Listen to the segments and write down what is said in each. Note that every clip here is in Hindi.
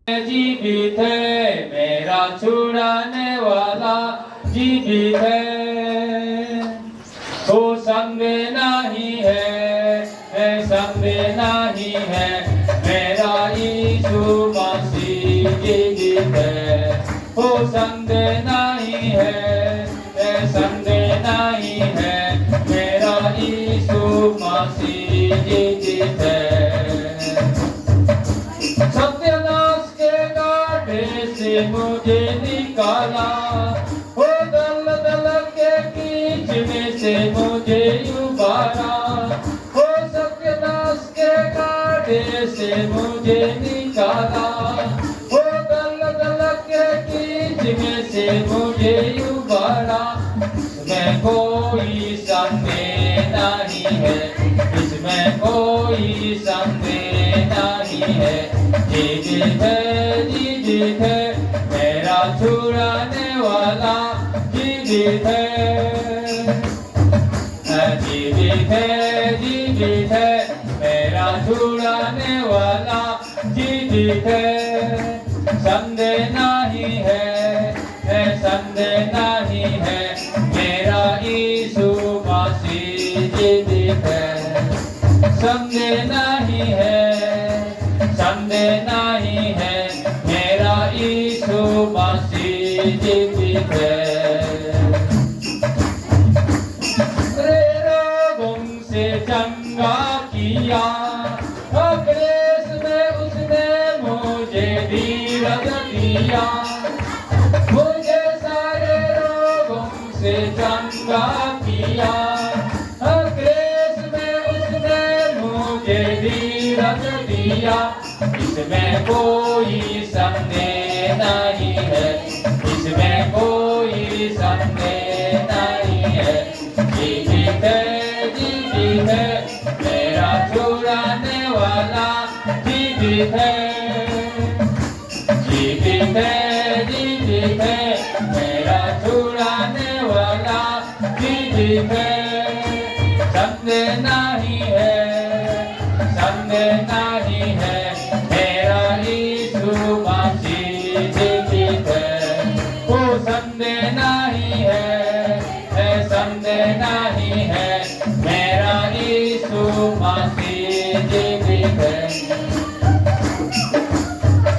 जीवित है, मेरा छुड़ाने वाला जीवित है। वो संदेह नहीं है, संदेह नहीं है, मेरा यीशु मसीह जीवित है। वो संदेह नहीं है, संदेह नहीं है, मेरा यीशु मसीह जीवित है। सत्यानाश के गाढ़े से मुझे निकाला, ओ दल दल के बीच में से मुझे उबारा। ओ सत्यानाश के गाढ़े से मुझे निकाला, ओ दल दल के बीच में से मुझे उबारा। इसमें कोई संदेह नहीं है, इसमें कोई संदेह नहीं है। जीवित है, जीवित है, मेरा छुड़ाने वाला जीवित है। जीवित है, जीवित है, मेरा छुड़ाने वाला जीवित है। संदेह नहीं है, संदेह नहीं है, मेरा यीशु मसीह जीवित है। संदेह नहीं है, संदेह नहीं है, मेरा यीशु मसीह जीवित है। रोगों से चंगा किया, क्लेश में उसने मुझे धीरज दिया। मुझे सारे रोगों से चंगा किया, क्लेश में उसने मुझे धीरज दिया। इसमें कोई संदेह नहीं है, इसमें कोई संदेह नहीं है। जीवित है, जीवित है, मेरा छुड़ाने वाला जीवित है। जीवित है, जीवित है, मेरा छुड़ाने वाला जीवित है। संदेह नहीं है, संदेह नहीं है, मेरा यीशु मसीह जीवित है। वो संदेह नहीं है, संदेह नहीं है, मेरा यीशु मसीह जीवित है।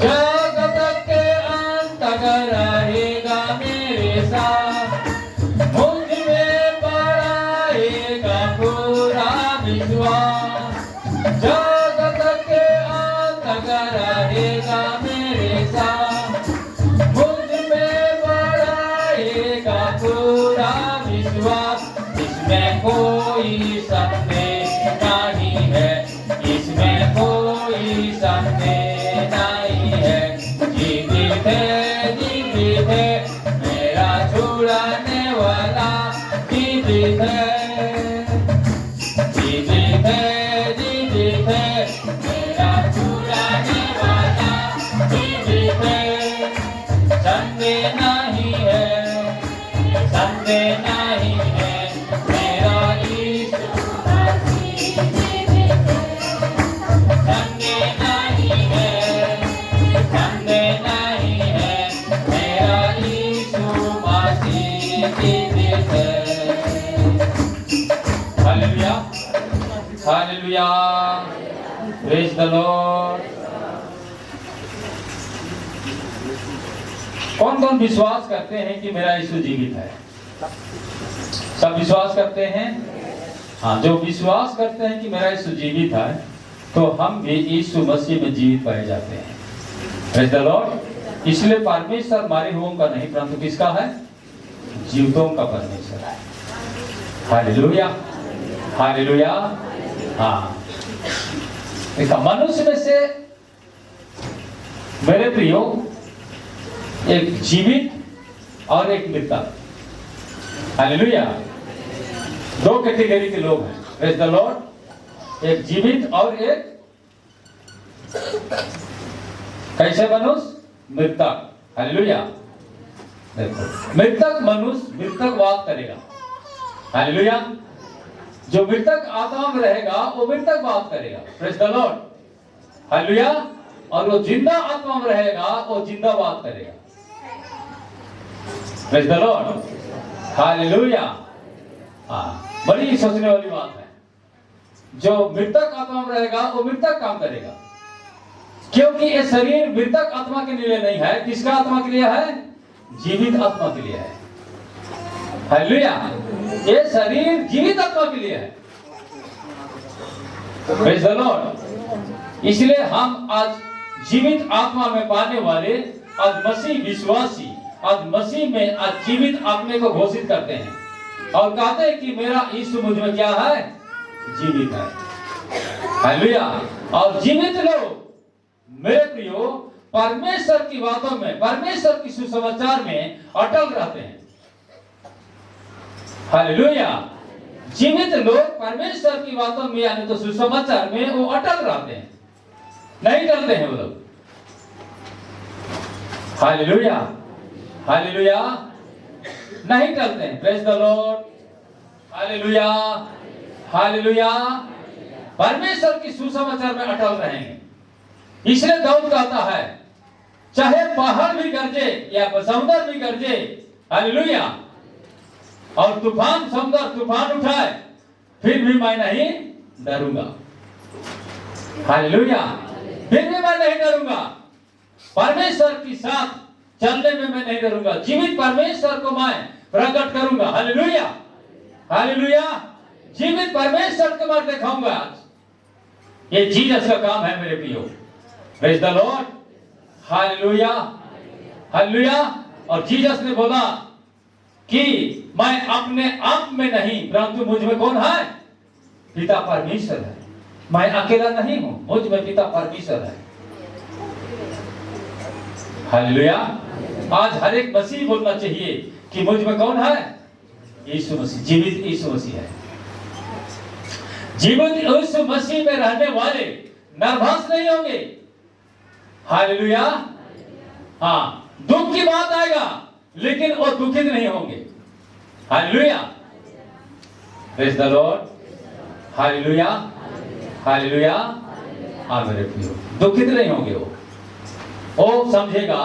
जगत के अंत तक रहेगा मेरे साथ, मुझ में बढ़ाएगा पूरा विश्वास। जगत के अंत तक रहेगा मेरे साथ, मुझ में बढ़ाएगा पूरा विश्वास। इसमें कोई संदेह नहीं है, इसमें कोई संदेह नहीं है। जीवित है, जीवित है, मेरा छुड़ाने वाला जीवित है। जीवित है, जीवित है, मेरा छुड़ाने वाला जीवित है। संदेह नहीं है, संदेह नहीं है, मेरा यीशु मसीह जीवित है। संदेह नहीं है, संदेह नहीं है, मेरा यीशु मसीह जीवित है। Hallelujah, hallelujah, praise the Lord. कौन कौन विश्वास करते हैं कि मेरा यीशु जीवित है? सब विश्वास करते हैं? हाँ, जो विश्वास करते हैं कि मेरा यीशु जीवित है, तो हम भी यीशु मसीह में जीवित पाए जाते हैं। Praise the Lord. इसलिए परमेश्वर मारे हुओं का नहीं, परंतु किसका है? जीवितों का परमेश्वर है। Hallelujah, hallelujah. हाँ, देखा, मनुष्य में से मेरे प्रियो एक जीवित और एक मृतक। हालेलुया। दो कैटेगरी के लोग हैं। Praise the Lord. एक जीवित और एक कैसे मनुष्य? मृतक। हालेलुया। देखो, मृतक मनुष्य मृतकवाद करेगा। हालेलुया। जो मृतक आत्मा में रहेगा वो मृतकवाद करेगा। Praise the lord. हालेलुया। और वो जिंदा आत्मा में रहेगा, वो जिंदा बात करेगा। Praise the lord, hallelujah. बड़ी सोचने वाली बात है। जो मृतक आत्मा में रहेगा वो मृतक काम करेगा, क्योंकि ये शरीर मृतक आत्मा के लिए नहीं है। किसका आत्मा के लिए है? जीवित आत्मा के लिए है। हालेलुया। ये शरीर जीवित आत्मा के लिए है। Praise the Lord. इसलिए हम आज जीवित आत्मा में पाने वाले आज मसीह विश्वासी आज मसीह में आज जीवित आत्मा को घोषित करते हैं और कहते हैं कि मेरा यीशु मुझ में क्या है? जीवित है। हालेलुया। और जीवित लोग मेरे प्रियो परमेश्वर की बातों में, परमेश्वर की सुसमाचार में अटल रहते हैं। हालेलुया। जीवित लोग परमेश्वर की बातों में यानी तो सुसमाचार में वो अटल रहते हैं, नहीं टलते हैं वो लोग। हालेलुया, हालेलुया, नहीं टलते हैं। Praise the lord, hallelujah, hallelujah. परमेश्वर की सुसमाचार में अटल रहेंगे। इसलिए दाऊद कहता है चाहे पहाड़ भी गरजे या समुद्र भी गरजे, हालेलुया, और तूफान समुद्र तूफान उठाए, फिर भी मैं नहीं डरूंगा। हालेलुया, फिर भी मैं नहीं डरूंगा। परमेश्वर के साथ चलने में मैं नहीं डरूंगा। जीवित परमेश्वर को मैं प्रकट करूंगा। Hallelujah, hallelujah. जीवित परमेश्वर को मैं दिखाऊंगा। ये जीसस का काम है मेरे प्रियो। Praise the lord, hallelujah, hallelujah. और जीसस ने बोला कि मैं अपने आप में नहीं परंतु मुझ में कौन है? पिता परमेश्वर है। मैं अकेला नहीं हूं, मुझ में पिता परमेश्वर है। हालेलुया। आज हर एक मसीह बोलना चाहिए कि मुझ में कौन है? यीशु मसीह, जीवित यीशु मसीह है। जीवित यीशु मसीह में रहने वाले नर्वस नहीं होंगे। हालेलुया। हाँ, दुख की बात आएगा लेकिन वो दुखित नहीं होंगे। Hallelujah, praise the lord, hallelujah, hallelujah. हाँ मेरे प्रियो, दुखित नहीं होंगे। वो समझेगा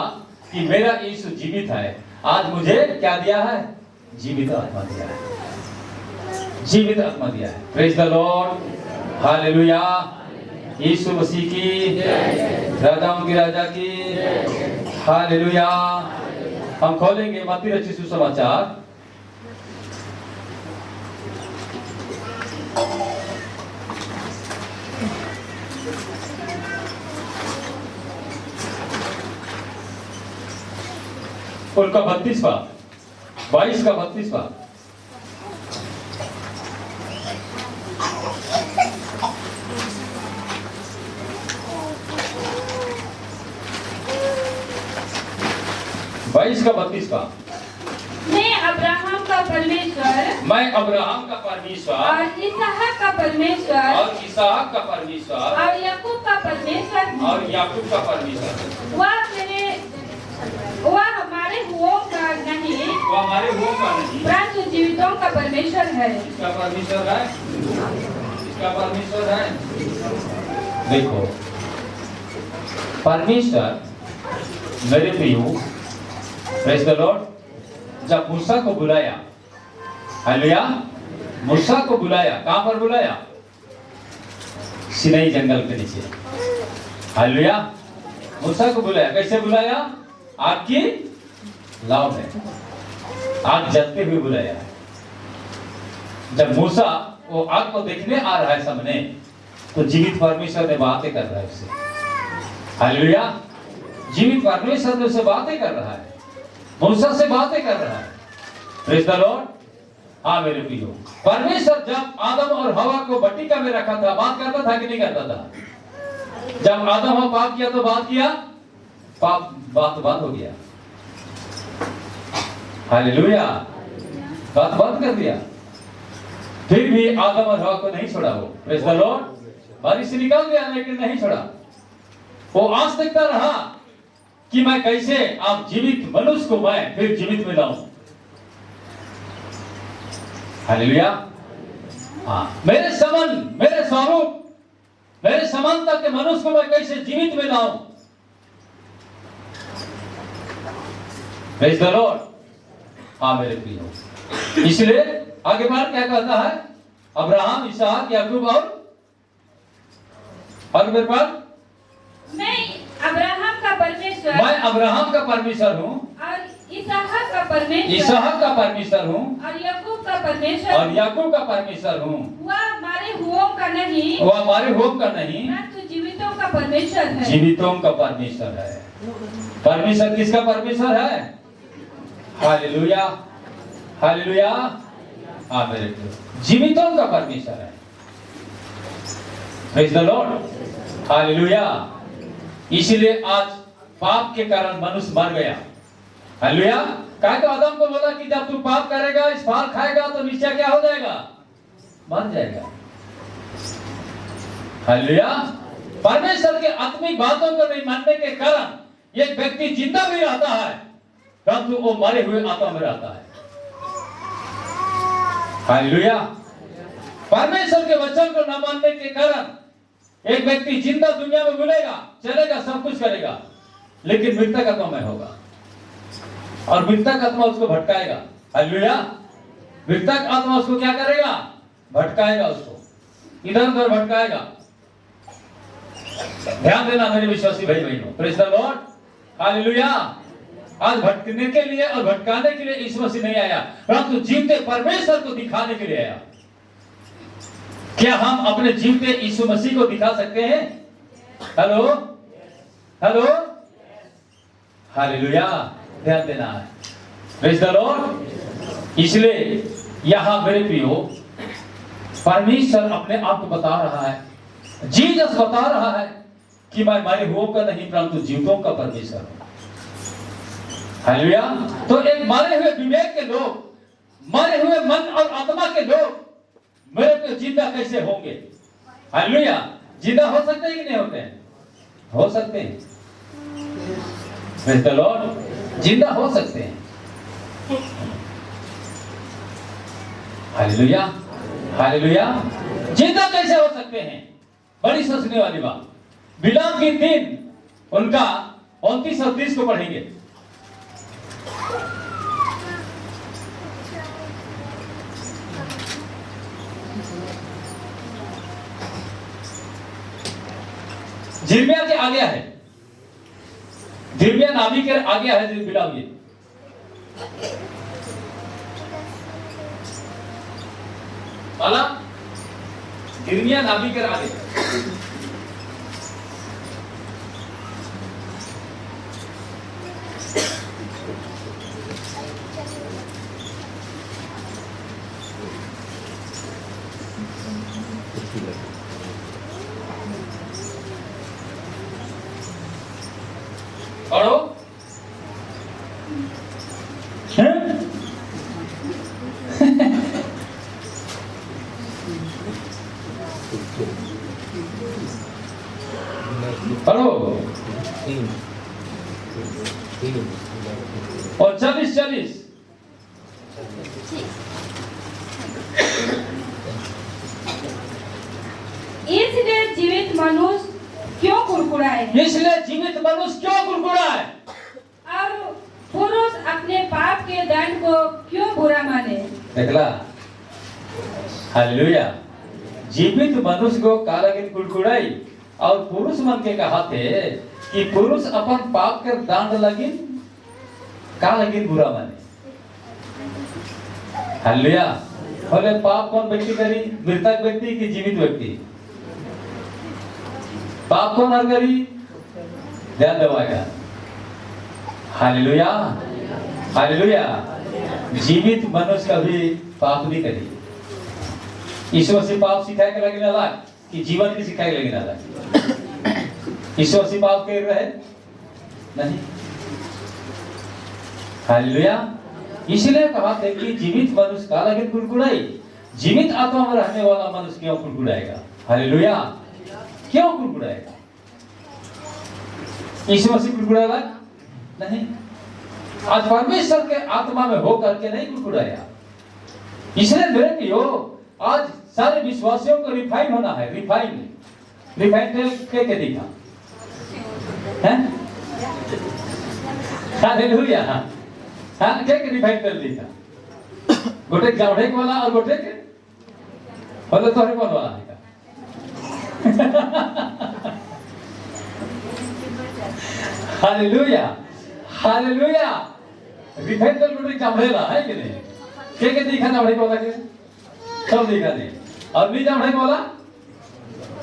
कि मेरा यीशु जीवित है। आज मुझे क्या दिया है? जीवित आत्मा दिया है, जीवित आत्मा दिया है। Praise the lord, hallelujah. Yeshu Masih की, राजाओं की राजा की, हालेलुया। हम खोलेंगे मत्ती रचित सुसमाचार उनका 32वां 22 का 32वां। बाईस का 32वां। मैं अब्राहम का परमेश्वर, मैं अब्राहम का परमेश्वर और इसहाक का परमेश्वर, और इसहाक का परमेश्वर और याकूब का परमेश्वर हूँ। और याकूब का परमेश्वर। वह हमारे हुओं का नहीं, वो हमारे हुओं का नहीं परंतु जीवितों का परमेश्वर है। इसका परमेश्वर है, इसका परमेश्वर है। देखो, परमेश्वर मेरे प्रियो, प्रेज़ द लॉर्ड, जब मूसा को बुलाया, हालेलुया, मूसा को बुलाया, कहां पर बुलाया? सिनाई जंगल के नीचे। हालेलुया, मूसा को बुलाया। कैसे बुलाया? आग की लाव में, आग जलते हुए बुलाया। जब मूसा वो आग को देखने आ रहा है सामने, तो जीवित परमेश्वर ने बातें कर रहा है उससे। हालेलुया, जीवित परमेश्वर ने उससे बातें कर रहा है, मूसा से बातें कर रहा है। Praise the Lord. हाँ मेरे प्रियो, परमेश्वर जब आदम और हवा को भट्टिका में रखा था, बात करता था कि नहीं करता था? जब आदम हवा पाप किया तो बात किया, पाप बात बंद हो गया। हालेलुया, बात बंद कर दिया। फिर भी आदम और हवा को नहीं छोड़ा वो। Praise the Lord. बारिश से निकाल दिया लेकिन नहीं छोड़ा। वो आज देखता रहा कि मैं कैसे आप जीवित मनुष्य को मैं फिर जीवित में लाऊं। हालेलुया। हाँ, मेरे समान, मेरे स्वरूप, मेरे समानता के मनुष्य को मैं कैसे जीवित में लाऊं। Praise the Lord. हाँ मेरे प्रियो, इसलिए आगे बार क्या कहता है, अब्राहम, इसहाक, याकूब और मेरे पास, मैं अब्राहम का परमेश्वर, मैं अब्राहम का परमेश्वर हूँ और इसहाक का परमेश्वर, इसहाक का परमेश्वर हूँ और याकूब का परमेश्वर, और याकूब का परमेश्वर हूँ। वह हमारे हुओं का नहीं, वो हमारे होम का नहीं, परंतु जीवितों का परमेश्वर है। जीवितों का परमेश्वर है। परमेश्वर किसका परमेश्वर है? Hallelujah, hallelujah. हाँ मेरे प्रियो, जीवितों का परमेश्वर है। Praise the lord, hallelujah. इसीलिए आज पाप के कारण मनुष्य मर गया। हालेलुया। क्या तो आदम को बोला कि जब तू पाप करेगा, इस फल खाएगा तो निश्चय क्या हो जाएगा? मर जाएगा। हालेलुया। परमेश्वर के आत्मिक बातों को नहीं मानने के कारण एक व्यक्ति जिंदा भी रहता है, परंतु वो मरे हुए आत्मा में रहता है। हालेलुया। परमेश्वर के वचन को न मानने के कारण एक व्यक्ति जिंदा दुनिया में मिलेगा, चलेगा, सब कुछ करेगा, लेकिन मृतक आत्मा में होगा और मृतक आत्मा उसको भटकाएगा। हालेलुया। मृतक आत्मा उसको क्या करेगा? भटकाएगा, उसको इधर उधर भटकाएगा। ध्यान देना मेरे विश्वासी भाई बहनों, प्रेज द लॉर्ड, हालेलुया। आज भटकने के लिए और भटकाने के लिए यीशु मसीह नहीं आया, परंतु जीवते परमेश्वर को दिखाने के लिए आया। क्या हम अपने जीवते यीशु मसीह को दिखा सकते हैं? Hello, hello, hallelujah. ध्यान देना है, प्रेज द लॉर्ड। इसलिए यहां मेरे प्रियो, परमेश्वर अपने आप को बता रहा है, जीसस बता रहा है कि मैं मरे हुओं का नहीं परंतु जीवितों का परमेश्वर हूं। हालेलुया। तो एक मरे हुए विवेक के लोग, मरे हुए मन और आत्मा के लोग मेरे को जिंदा कैसे होंगे? हालेलुया। जिंदा हो सकते हैं कि नहीं होते हैं? हो सकते हैं। प्रेज द लॉर्ड, जिंदा हो सकते हैं। Hallelujah, hallelujah. जिंदा कैसे हो सकते हैं? बड़ी सोचने वाली बात। बिलाम की 3 उनका 29 और 30 को पढ़ेंगे। जिर्मिया के आगे है, जिर्मिया नाबी के आगे है बिलाम। ये वाला जिर्मिया नाबी के आगे। पढ़ो। पढ़ो। और 40 इसलिए जीवित मनुष्य क्यों कुड़कुड़ाए? इसलिए जीवित मनुष्य क्यों कुड़कुड़ाए? और पुरुष अपने पाप के दंड को क्यों बुरा माने? देखला, हालेलुया। जीवित मनुष्य को का लगिन कुड़कुड़ाई और पुरुष मन के कहा थे कि पुरुष अपन पाप के दंड लगिन का लगिन बुरा माने। हालेलुया। बोले पाप कौन व्यक्ति करी? मृतक व्यक्ति कि जीवित व्यक्ति? पाप कौन हर करी? ध्यान दबाएगा। Hallelujah, hallelujah. जीवित मनुष्य कभी पाप नहीं करी। यीशु मसीह पाप सिखाए के लगे ना कि जीवन की सिखाए लगे ना? यीशु मसीह पाप कर रहे नहीं। हालेलुया। इसलिए कहा थे कि जीवित मनुष्य का लगे कुड़कुड़ाई, जीवित आत्मा में रहने वाला मनुष्य क्यों कुड़कुड़ाएगा? हालेलुया। क्यों कुड़कुड़ाएगा? यीशु मसीह कुड़कुड़ाएगा नहीं। आज परमेश्वर के आत्मा में हो करके नहीं कुड़कुड़ाया। इसलिए मेरे प्रियो, आज सारे विश्वासियों को रिफाइन होना है। रिफाइन तेल के दिखा है। हालेलुया। हाँ क्या रिफाइन कर दिया गोटे जावड़े वाला और गोटे के बोले तोहरे कौन वाला है हालेलुया हालेलुया रिफाइन कर गोटे जावड़ेला है कि नहीं के दिखा जावड़े वाला के सब दिखा नहीं और नहीं जावड़े वाला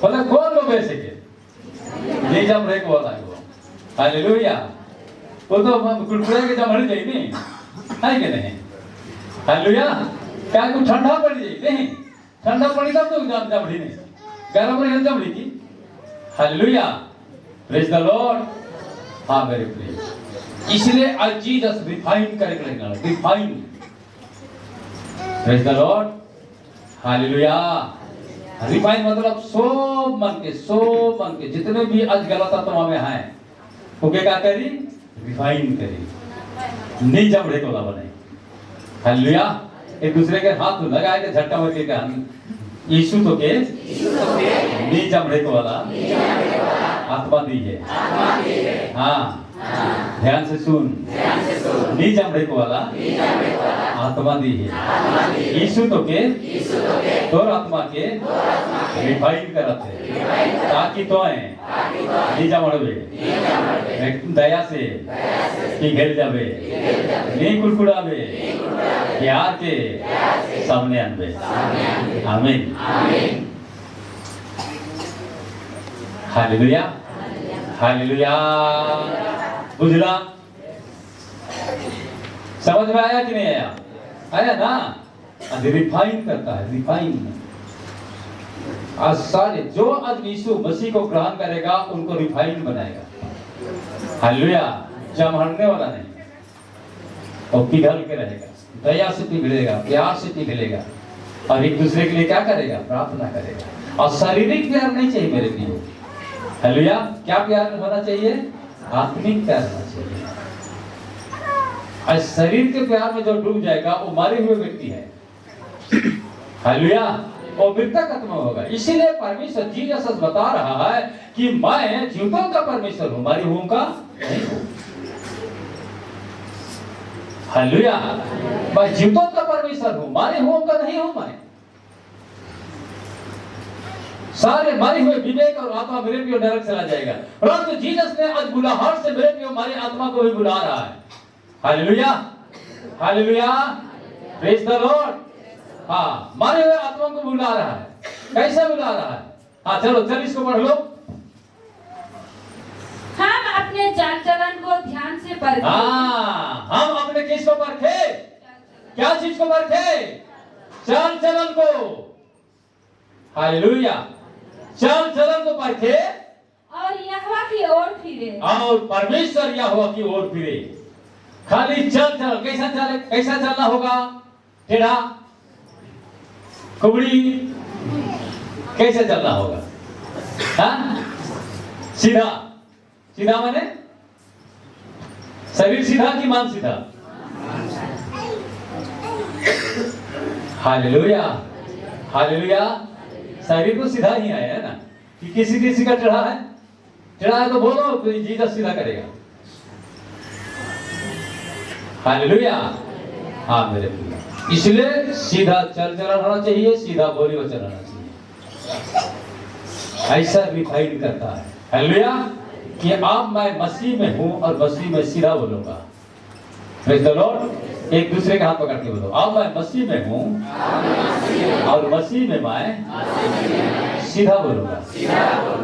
बोले कौन लोग ऐसे के नहीं जावड़े वाला है वो हालेलुया वो तो कुरकुरे के जावड़े जाए नहीं है कि नहीं हालेलुया क्या कुछ ठंडा पड़ जाए नहीं ठंडा पड़ी तब तो जावड़ी नहीं गरम रहे जावड़ी की हालेलुया प्रेज द लॉर्ड हाँ मेरे प्रिय इसलिए आज जीसस रिफाइन करके लेगा refine praise the lord hallelujah refine मतलब सब मन के जितने भी आज गलत आत्मा में हैं वो क्या करी रिफाइन करी नहीं जमड़े को बनाए हालेलुया एक दूसरे के हाथ लगाए के झटका मार के कहा यीशु तो के नहीं जमड़े को वाला आत्मा दी है हाँ ध्यान से सुन नहीं जमड़े को वाला आत्मा दी है यीशु तो के तोर आत्मा के रिफाइन करते ताकि तो नहीं जमड़वे दया से पिघल जावे नहीं कुड़कुड़ावे प्यार के सामने आनवे आमीन हालेलुया हालेलुया बुझला समझ में आया कि नहीं आया आया ना आज रिफाइन करता है रिफाइन आज सारे जो आज यीशु मसीह को ग्रहण करेगा उनको रिफाइन बनाएगा हालेलुया जमहड़ने वाला नहीं और पिघल के रहेगा दया से पिघलेगा प्यार से पिघलेगा और एक दूसरे के लिए क्या करेगा प्रार्थना करेगा और शारीरिक प्यार नहीं चाहिए मेरे लिए हालेलुया क्या प्यार होना चाहिए आत्मिक प्यार होना चाहिए और शरीर के प्यार में जो डूब जाएगा वो मारे हुए व्यक्ति है हालेलुया वो मृतक आत्मा होगा इसीलिए परमेश्वर जीसस बता रहा है कि मैं जीवों का परमेश्वर हूं मारी हुओं का नहीं हूं हालेलुया मैं जीवों का परमेश्वर हूं मारे हुओं का नहीं हूं मैं सारे मारे हुए विवेक और आत्मा मेरे पियो नरक चला जाएगा परंतु जीसस ने आज बुलाहट से मेरे पियो हमारी आत्मा को भी बुला रहा है hallelujah hallelujah praise the Lord हाँ मारे हुए आत्मा को बुला रहा है कैसे बुला रहा है हाँ चलो चल इसको पढ़ लो हम अपने चाल चलन को ध्यान से परखें हाँ हम अपने किस को परखे क्या चीज को परखे चाल चलन को हालेलुया चाल चलन को परखे और यहोवा की ओर फिरे और परमेश्वर यहोवा की ओर फिरे खाली चल चल कैसा चलना होगा टेढ़ा कुबड़ी कैसे चलना होगा हाँ सीधा सीधा माने शरीर सीधा कि मन सीधा हालेलुया हालेलुया शरीर तो सीधा ही आया है ना कि किसी का टेढ़ा है तो बोलो तो जीसस सीधा करेगा हालेलुया हाँ मेरे प्रिय इसलिए सीधा चल चलन होना चाहिए सीधा बोली वचन होना चाहिए ऐसा रिफाइन करता है हालेलुया कि अब मैं मसीह में हूं और मसीह में सीधा बोलूंगा प्रेज द लॉर्ड एक दूसरे के हाथ पकड़ के बोलो अब मैं मसीह में हूं और मसीह में मैं सीधा बोलूंगा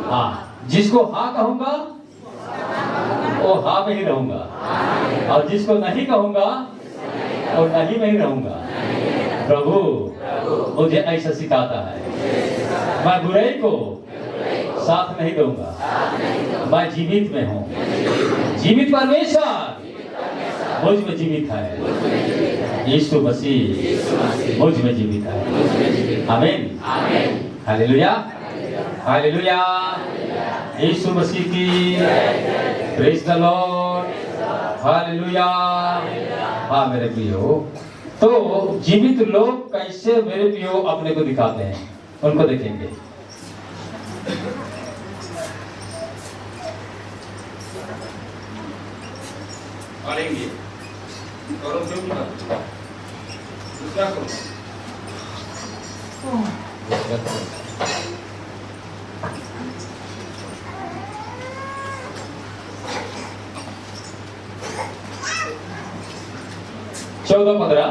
हाँ जिसको हाँ कहूंगा वो हाँ में ही रहूंगा और जिसको नहीं कहूंगा वो नहीं में ही रहूंगा प्रभु मुझे ऐसा सिखाता है मैं बुराई को साथ नहीं दूंगा मैं जीवित में हूँ जीवित परमेश्वर मुझ में जीवित है यीशु मसीह मुझ में जीवित है आमीन हालेलुया हालेलुया यीशु मसीह की प्रेज द लॉर्ड हालेलुया हाँ मेरे प्रियो तो जीवित लोग कैसे मेरे प्रियो अपने को दिखाते हैं उनको देखेंगे पढ़ेंगे क्यों नहीं दूसरा करो। 14-15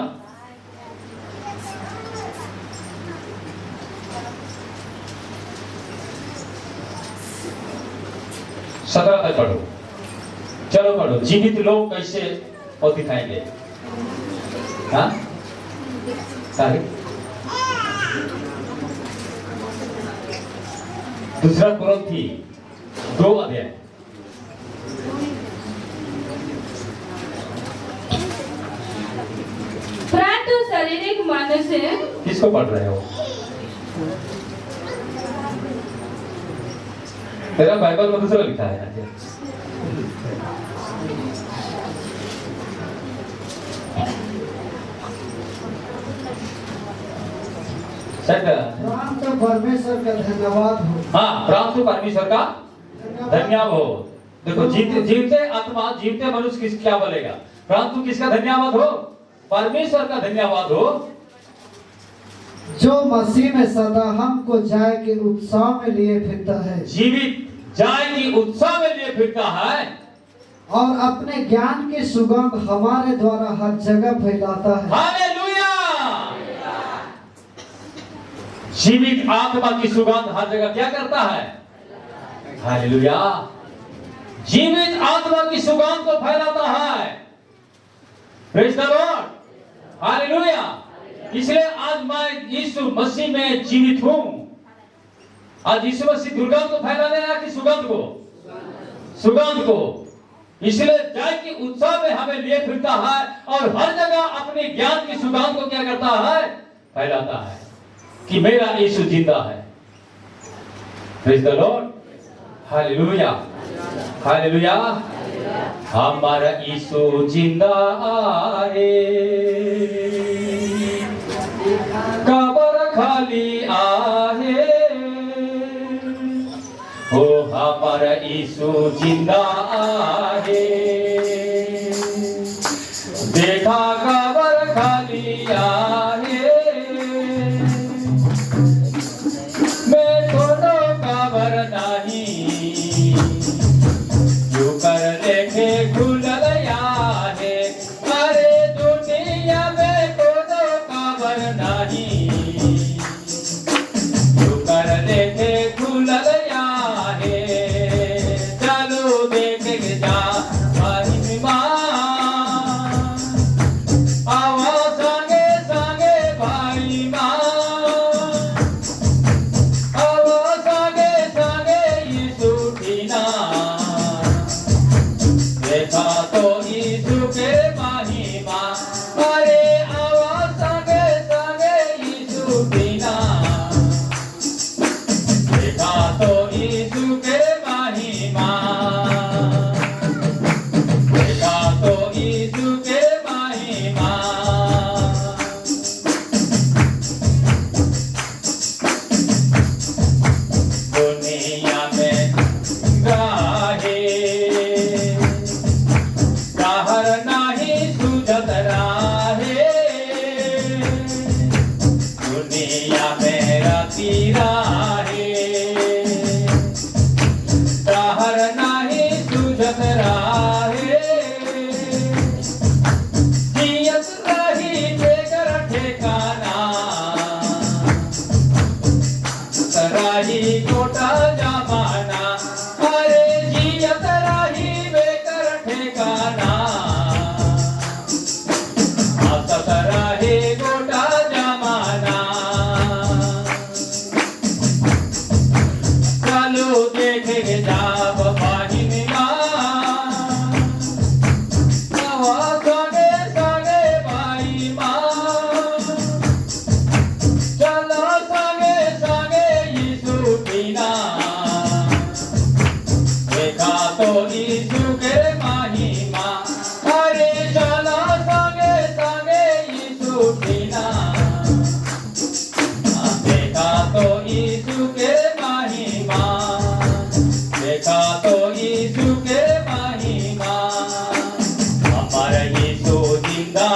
17 तक पढ़ो। चलो पढ़ो। जीवित लोग कैसे और दिखाएंगे? हाँ सारे दूसरा कुरिन्थी 2 अध्याय। परंतु शारीरिक मनुष्य किसको पढ़ रहे हो? तेरा बाइबल में दूसरा लिखा है। परंतु परमेश्वर का धन्यवाद हो। हाँ, परंतु परमेश्वर का धन्यवाद हो। देखो जीवते आत्मा, जीवते मनुष्य किस क्या बोलेगा? परंतु किसका धन्यवाद हो? परमेश्वर का धन्यवाद हो, जो मसीह में सदा हमको जाय के उत्साह में लिए फिरता है। जीवित जाय की उत्साह में लिए फिरता है और अपने ज्ञान की सुगंध हमारे द्वारा हर जगह फैलाता है। हालेलुया। जीवित आत्मा की सुगंध हर जगह क्या करता है? हालेलुया। जीवित आत्मा की सुगंध को फैलाता है। Praise the lord. हालेलुया। इसलिए आज मैं यीशु मसीह में जीवित हूं। आज यीशु मसीह दुर्गंध को फैलाने आया कि सुगंध को? सुगंध को। इसलिए जय की उत्साह में हमें लिए फिरता है और हर जगह अपने ज्ञान की सुगंध को क्या करता है? फैलाता है कि मेरा यीशु जिंदा है। Praise the lord. Hallelujah. Hallelujah. हमारा यीशु जिंदा है, कब्र खाली आहे। हो हमारा यीशु जिंदा है, देखा कब्र खाली आहे। मैं थोड़ो कब्र नहीं जो कर देखे खुल गया है। अरे दुनिया में थोड़ो कब्र नहीं जो कर देखे खुल गया है। चलो देख जा महिमा आवा संगे संगे भाई माँ आवा संगे संगे यीशु दीना। देखा तो यीशु के महिमा। अरे आवा संगे संगे यीशु दीना। देखा तो यीशु के महिमा। देखा तो यीशु के महिमा। दुनिया में गाहे कहर नाही सुझत राहे। दुनिया में राती राहे कहर नाही सुझत राहे। जियत रही बेगर ठेकाना राही गोटा जमाना। अरे जियत रही बेकर ठेकाना हसत रहे गोटा जमाना। चलो देखे जाब महिमा आवा संगे संगे भाई माँ। चलो संगे संगे यीशु बिना। देखा तो यीशु के महिमा। अरे चलो संगे संगे यीशु बिना। देखा तो यीशु के महिमा। देखा तो यीशु के महिमा। हमारा यीशु जिंदा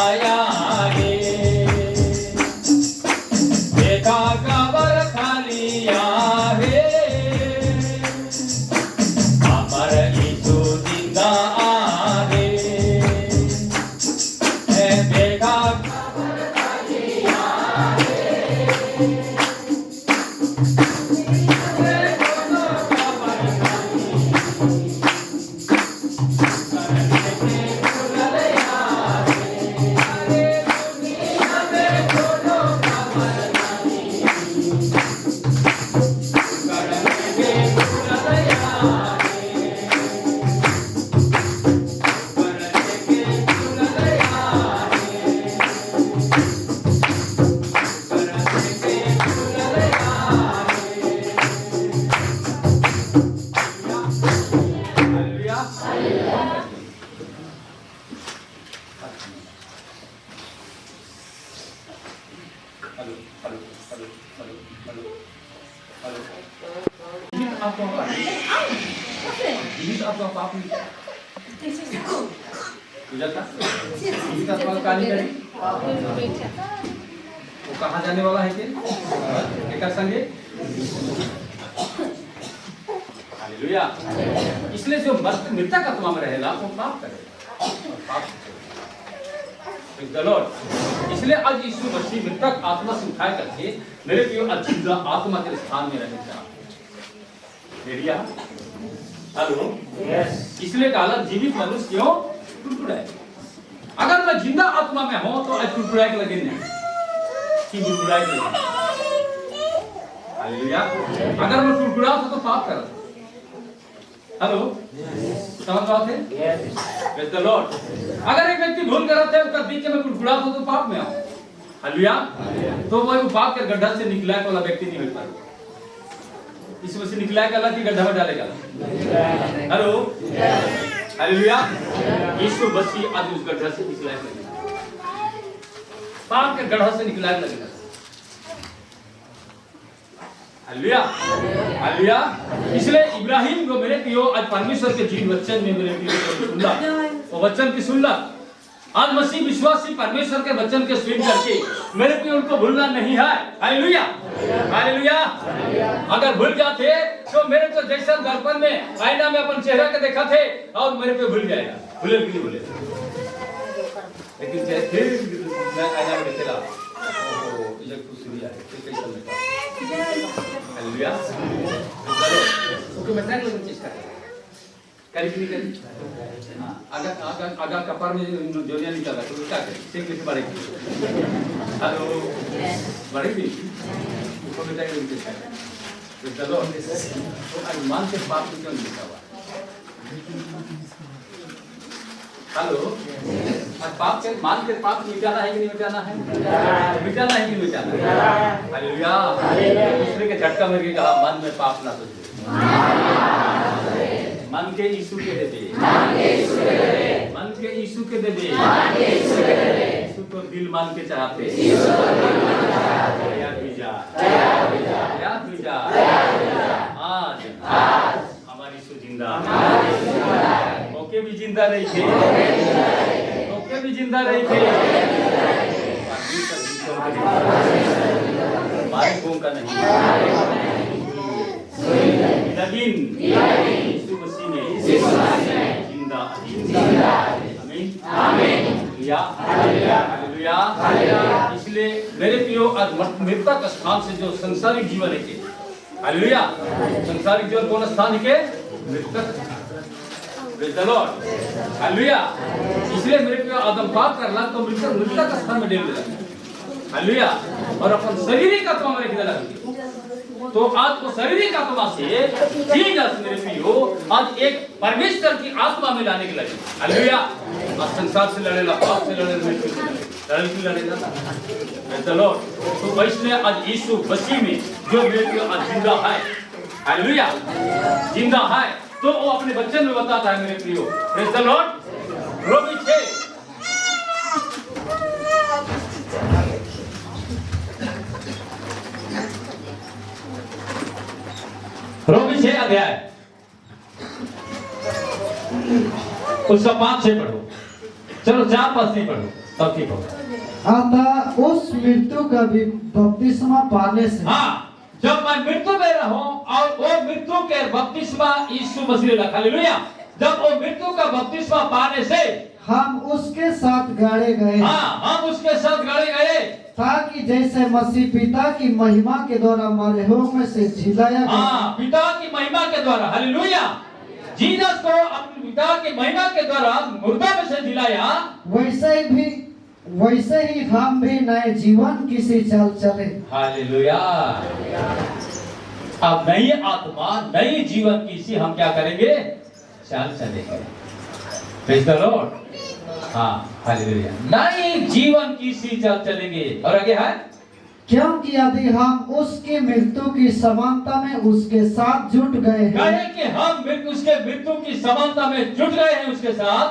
जीवित आत्मा पाप नहीं बुझाता जीवित आत्मा का कार्य करें वो कहाँ जाने वाला है क्या संगे हालेलुया। इसलिए जो मृतक आत्मा में रहेगा वो पाप करेगा पाप Praise the Lord। इसलिए आज यीशु मसीह मृतक आत्मा से उठाए करके मेरे प्रिय जिंदा आत्मा के स्थान में रहने चाहिए। हेलो इसलिए कहा जीवित मनुष्य क्यों कुड़कुड़ाए। अगर मैं जिंदा आत्मा में हूं तो आज कुड़कुड़ाए के लगे नहीं कि कुड़कुड़ाए के लगे। हालेलुया। अगर मैं कुड़कुड़ा तो पाप कर हेलो समझ बात है Praise the Lord। अगर एक व्यक्ति भूल कर रहा है उसका देख के मैं कुड़कुड़ा तो पाप में आऊं हालेलुया। तो वो पाप के गड्ढा से निकला वाला व्यक्ति नहीं मिल पाएगा। इसमें से निकलाएगा अल्लाह की गड्ढा में डालेगा हेलो हालेलुया। यीशु मसीह आज उस गड्ढा से निकलाएगा पाप के गड्ढा से निकलाएगा लगेगा हालेलुया हालेलुया। इसलिए इब्राहिम को मेरे प्रियो आज परमेश्वर के जीवन वचन में मेरे प्रियो सुनला वो वचन की सुनला। आज मसीह विश्वासी परमेश्वर के वचन के सुन करके मेरे प्रियो उनको भूलना नहीं है हालेलुया हालेलुया। अगर भूल जाते तो मेरे को जैसा दर्पण में आईना में अपन चेहरा के देखा थे और मेरे पे भूल जाएगा भूले भी नहीं भूले लेकिन फिर मैं आईना में देखेगा ओहो ये कुछ है कैसा लगता हालेलुया। ओके मैं ट्राई करने की चेष्टा करी कि नहीं करी अगर कपार में जोरिया निकाला तो क्या करें सिंह कैसे बढ़ेगी हेलो बढ़ेगी उसको भी ट्राई करने की चेष्टा करें तो चलो आज मान के पाप क्यों नहीं लिखा हुआ हेलो आज पाप के मान के पाप मिटाना है कि नहीं मिटाना है मिटाना है कि नहीं मिटाना है हालेलुया। दूसरे के झटका मेरे के कहा मन में पाप ना सोचो मन के यीशु के दे दे मन के यीशु के दे दे यीशु को दिल मान के चाहते याद भी जा आज हमारी यीशु जिंदा ओके भी जिंदा रही थे ओके भी जिंदा रही थे हमारे कौन का नहीं लेकिन यीशु मसीह में जिंदा आमीन हालेलुया हालेलुया। इसलिए मेरे प्रियो आज मृतक स्थान से जो संसारिक जीवन है के हालेलुया संसारिक जीवन कौन स्थान है के मृतक Praise the Lord हालेलुया। इसलिए मेरे प्रियो आदम पाप करला तो मृतक स्थान में डेल दिला हालेलुया और अपन शारीरिक आत्मा में रख दिला तो आज वो शारीरिक आत्मा से जीसस मेरे प्रियो आज एक परमेश्वर की आत्मा में लाने के लगे हालेलुया। आज संसार से लड़ेगा पाप से लड़ेगा लड़ेगा Praise the Lord। तो इसलिए आज यीशु मसीह में जो मेरे प्रियो आज जिंदा है हालेलुया जिंदा है तो वो अपने वचन में बताता है मेरे प्रियो Praise the Lord। रोमी 6 रोमी 6 अध्याय उसका 5 से पढ़ो चलो 4-5 से पढ़ो तब ठीक होगा। अतः उस मृत्यु का भी बपतिस्मा पाने से हाँ जब मैं मृत्यु में रहूं और वो मृत्यु के बपतिस्मा यीशु मसीह ने हालेलुया जब वो मृत्यु का बपतिस्मा पाने से हम उसके साथ गाड़े गए हाँ हम उसके साथ गाड़े गए ताकि जैसे मसीह पिता की महिमा के द्वारा मरे हुओं में से जिलाया गया हाँ पिता की महिमा के द्वारा हालेलुया जीसस को अपने पिता की महिमा के द्वारा मुर्दा में से जिलाया वैसे ही हम भी नए जीवन किसी चल चले हालेलुया। अब नई आत्मा नई जीवन किसी हम क्या करेंगे चाल चलेंगे Praise the Lord हाँ हालेलुया नई जीवन किसी चल चलेंगे और आगे है क्योंकि यदि हम उसकी मृत्यु की समानता में उसके साथ जुट गए हैं कि हम उसके मृत्यु की समानता में जुट गए हैं उसके साथ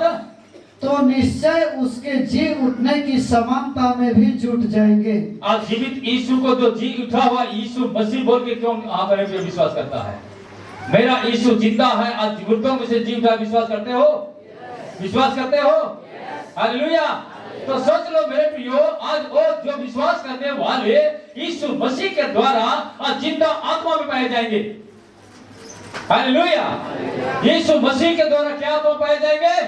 तो निश्चय उसके जी उठने की समानता में भी जुट जाएंगे। आज जीवित यीशु को जो जी उठा हुआ यीशु मसीह बोल के क्यों आप पे विश्वास करता है मेरा यीशु जिंदा है, आज मुर्दों में से जी उठा। विश्वास करते हो? विश्वास करते हो? हालेलुया। तो सोच लो मेरे प्रियो, आज वो जो विश्वास करने वाले यीशु मसीह के द्वारा आज जिंदा आत्मा में पाए जाएंगे। हालेलुया। यीशु मसीह के द्वारा क्या आत्मा पाए जाएंगे?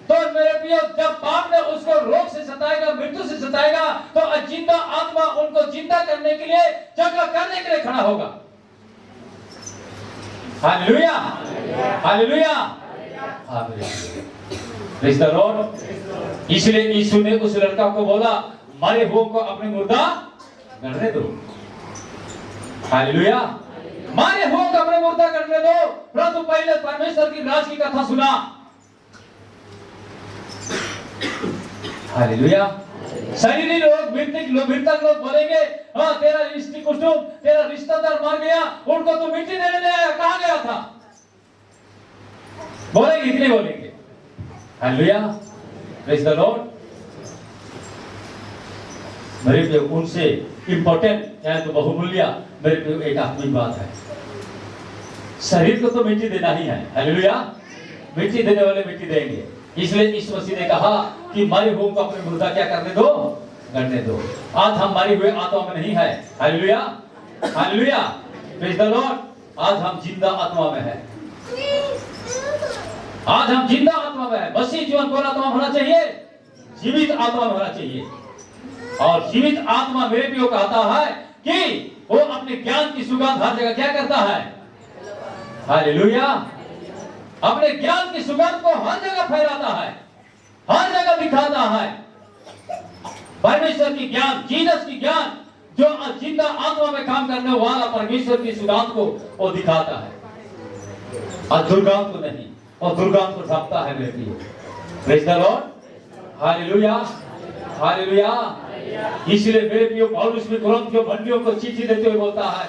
तो मेरे प्रियो, जब पाप ने उसको रोग से सताएगा, मृत्यु से सताएगा, तो जिंदा आत्मा उनको जिंदा करने के लिए, जगह करने के लिए खड़ा होगा। Hallelujah, hallelujah, praise the Lord. इसलिए यीशु ने उस लड़का को बोला, मरे हुओं को अपने मुर्दा गड़ने दो। हालेलुया, मारे हुओं को अपने मुर्दा गड़ने दो। परंतु पहले परमेश्वर की राज की कथा सुना। हालेलुया। शरीरी लोग, मृतक लोग बोलेंगे, हाँ तेरा रिश्ती कुटुंब, तेरा रिश्तेदार मर गया, उनको तो मिट्टी देने ले आया, कहाँ गया था? बोलेंगे, इतने बोलेंगे। Hallelujah, praise the Lord. मेरे प्रिय, उनसे इंपॉर्टेंट या तो बहुमूल्य मेरे प्रिय एक आत्मिक बात है। शरीर को तो मिट्टी देना ही है। हालेलुया, मिट्टी देने वाले मिट्टी देंगे। इसलिए यीशु मसीह ने कहा कि मरे हुओं को अपने मुर्दा क्या करने दो? गड़ने दो। आज हम मरे हुए आत्मा में नहीं है। Hallelujah, hallelujah, praise the Lord. आज हम जिंदा आत्मा में है। आज हम जिंदा आत्मा में है। मसीह जीवन कौन आत्मा होना चाहिए? जीवित आत्मा होना चाहिए। और जीवित आत्मा मेरे प्रियो कहता है कि वो अपने ज्ञान की सुगंध हर जगह क्या करता है? हालेलुया, अपने ज्ञान की सुगंध को हर जगह फैलाता है, हर जगह दिखाता है। परमेश्वर की ज्ञान, जीसस की ज्ञान, जो जिंदा आत्मा में काम करने वाला परमेश्वर की सुगंध को वो दिखाता है और दुर्गंध को नहीं, और दुर्गंध को ढकता है मेरे प्रियो। Praise the lord. Hallelujah, hallelujah. इसलिए मेरे प्रियो, पौलुस भी कुरिन्थ के बंदियों को चिट्ठी देते हुए बोलता है,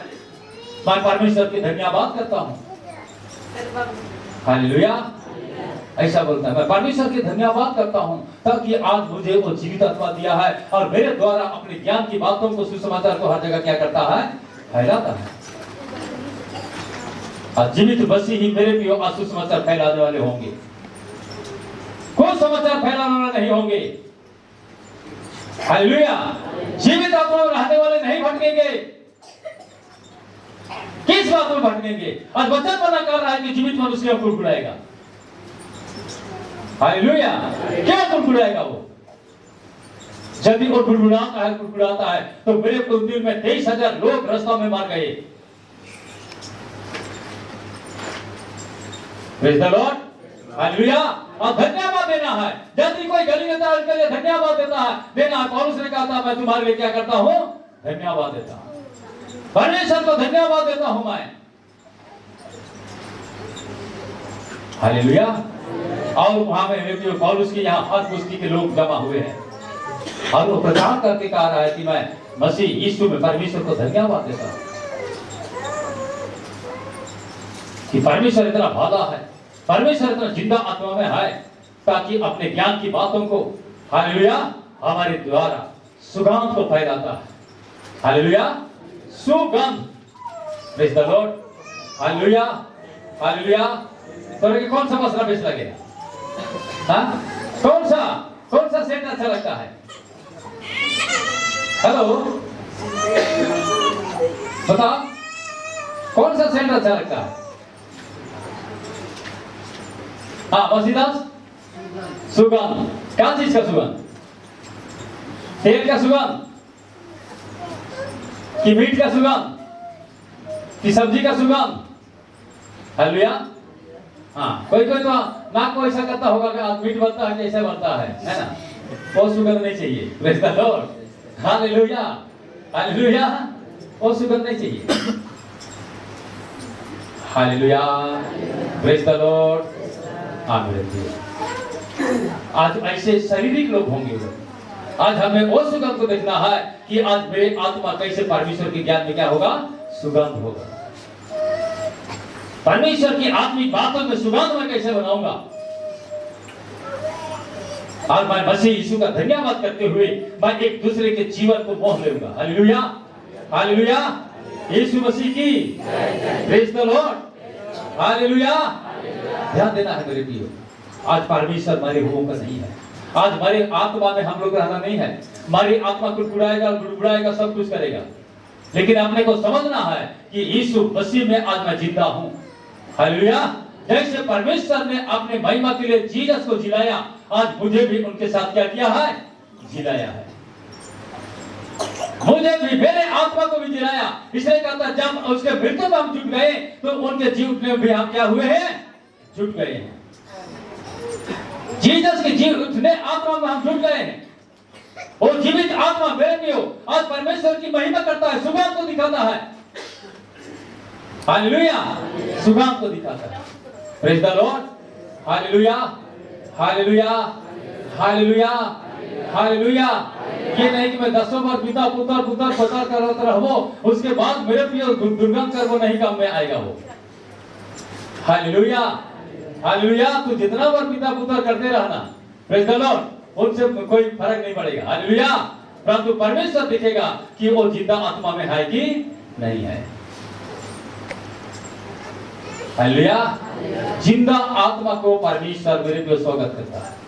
मैं परमेश्वर की धन्यवाद करता हूं। हालेलुया, ऐसा बोलता है, मैं परमेश्वर की धन्यवाद करता हूं ताकि आज मुझे वो जीवित आत्मा दिया है और मेरे द्वारा अपने ज्ञान की बातों को, सुसमाचार को हर जगह क्या करता है? फैलाता है। और जीवित मसीह ही मेरे प्रियो आज सुसमाचार फैलाने वाले होंगे। कोई समाचार फैलाने वाले नहीं होंगे। हालेलुया, जीवित आत्मा में रहने वाले नहीं भटकेंगे। किस बात में भटकेंगे? आज वचन मना कर रहा है कि जीवित मनुष्य कुड़कुड़ाएगा। हालेलुया, क्या कुड़कुड़ाएगा वो? यदि वो कुड़कुड़ाता है तो मेरे कुछ दिन में 23,000 लोग रास्ता में मार गए। Praise the lord. हालेलुया। और धन्यवाद देना है। यदि कोई गली देता है उसके लिए धन्यवाद देता है, देना है। पौलुस ने कहा था, मैं तुम्हारे लिए क्या करता हूं? धन्यवाद देता हूं। परमेश्वर को धन्यवाद देता हूं मैं। हालेलुया। और वहां में पौलुस के यहाँ हर पुष्टि के लोग जमा हुए हैं और वो प्रचार करके कहा रहा है कि मैं मसीह यीशु में परमेश्वर को धन्यवाद देता हूं कि परमेश्वर इतना भला है, परमेश्वर इतना जिंदा आत्मा में है ताकि अपने ज्ञान की बातों को, हालेलुया, हमारे द्वारा सुगंध को फैलाता है। हालेलुया, सुगंध। Praise the lord. Hallelujah, hallelujah. तो कौन सा मसला बेच लगेगा? हाँ, कौन सा सेंट अच्छा लगता है? हेलो, बताओ, कौन सा सेंट अच्छा लगता है? हाँ, मसीदास, सुगंध। क्या चीज का सुगंध? तेल का सुगंध कि मीट का सुगंध कि सब्जी का सुगंध? हालेलुया। हाँ, कोई तो नाक को ऐसा करता होगा कि मीट बनता है कैसे बनता है ना? वो सुगंध नहीं चाहिए। Praise the lord. Hallelujah, hallelujah. वो सुगंध नहीं चाहिए। Hallelujah, praise the Lord. आज ऐसे शारीरिक लोग होंगे। आज हमें वो सुगंध को देखना है कि आज मेरे आत्मा कैसे परमेश्वर के ज्ञान में क्या होगा? सुगंध होगा। परमेश्वर की आत्मिक बातों में सुगंध मैं कैसे बनाऊंगा? और मैं मसीह यीशु का धन्यवाद करते हुए मैं एक दूसरे के जीवन को मोह लूंगा। Hallelujah, hallelujah. यीशु मसीह की, प्रेज़ द लॉर्ड। हालेलुया। ध्यान देना है मेरे प्रियो, आज परमेश्वर मरे हुओं का नहीं है। आज हमारे आत्मा में हम लोग रहना नहीं है। हमारी आत्मा कुड़कुड़ाएगा, गुड़गुड़ाएगा, सब कुछ करेगा, लेकिन हमने को समझना है कि यीशु मसीह में आज मैं जिंदा हूं। हालेलुया। जैसे परमेश्वर ने अपने महिमा के लिए जीसस को जिलाया, आज मुझे भी उनके साथ क्या किया है? जिलाया है। मुझे भी, मेरे आत्मा को भी जिलाया। इसलिए कहता जब उसके मृत्यु में हम जुट गए तो उनके जी उठने में भी हम क्या हुए हैं? जुट गए हैं। जीसस के जी उठने आत्मा में हम जुट गए हैं। वो जीवित आत्मा मेरे में हो, आज परमेश्वर की महिमा करता है, सुगंध को दिखाता है। हालेलुया। सुगंध को दिखाता है। Praise the lord. Hallelujah, hallelujah, hallelujah, hallelujah. ये नहीं कि मैं 10 बार पिता पुत्र पुत्र पुत्र करत रहबो, उसके बाद मेरे प्रिय दुर्गंध करबो, नहीं काम में आएगा वो। Hallelujah, hallelujah. तू जितना बार पिता पुत्र करते रहना, प्रेज द लॉर्ड, उनसे कोई फर्क नहीं पड़ेगा। हालेलुया। परंतु परमेश्वर देखेगा कि वो जिंदा आत्मा में है कि नहीं है। हालेलुया। जिंदा आत्मा को परमेश्वर मेरे पे स्वागत करता है।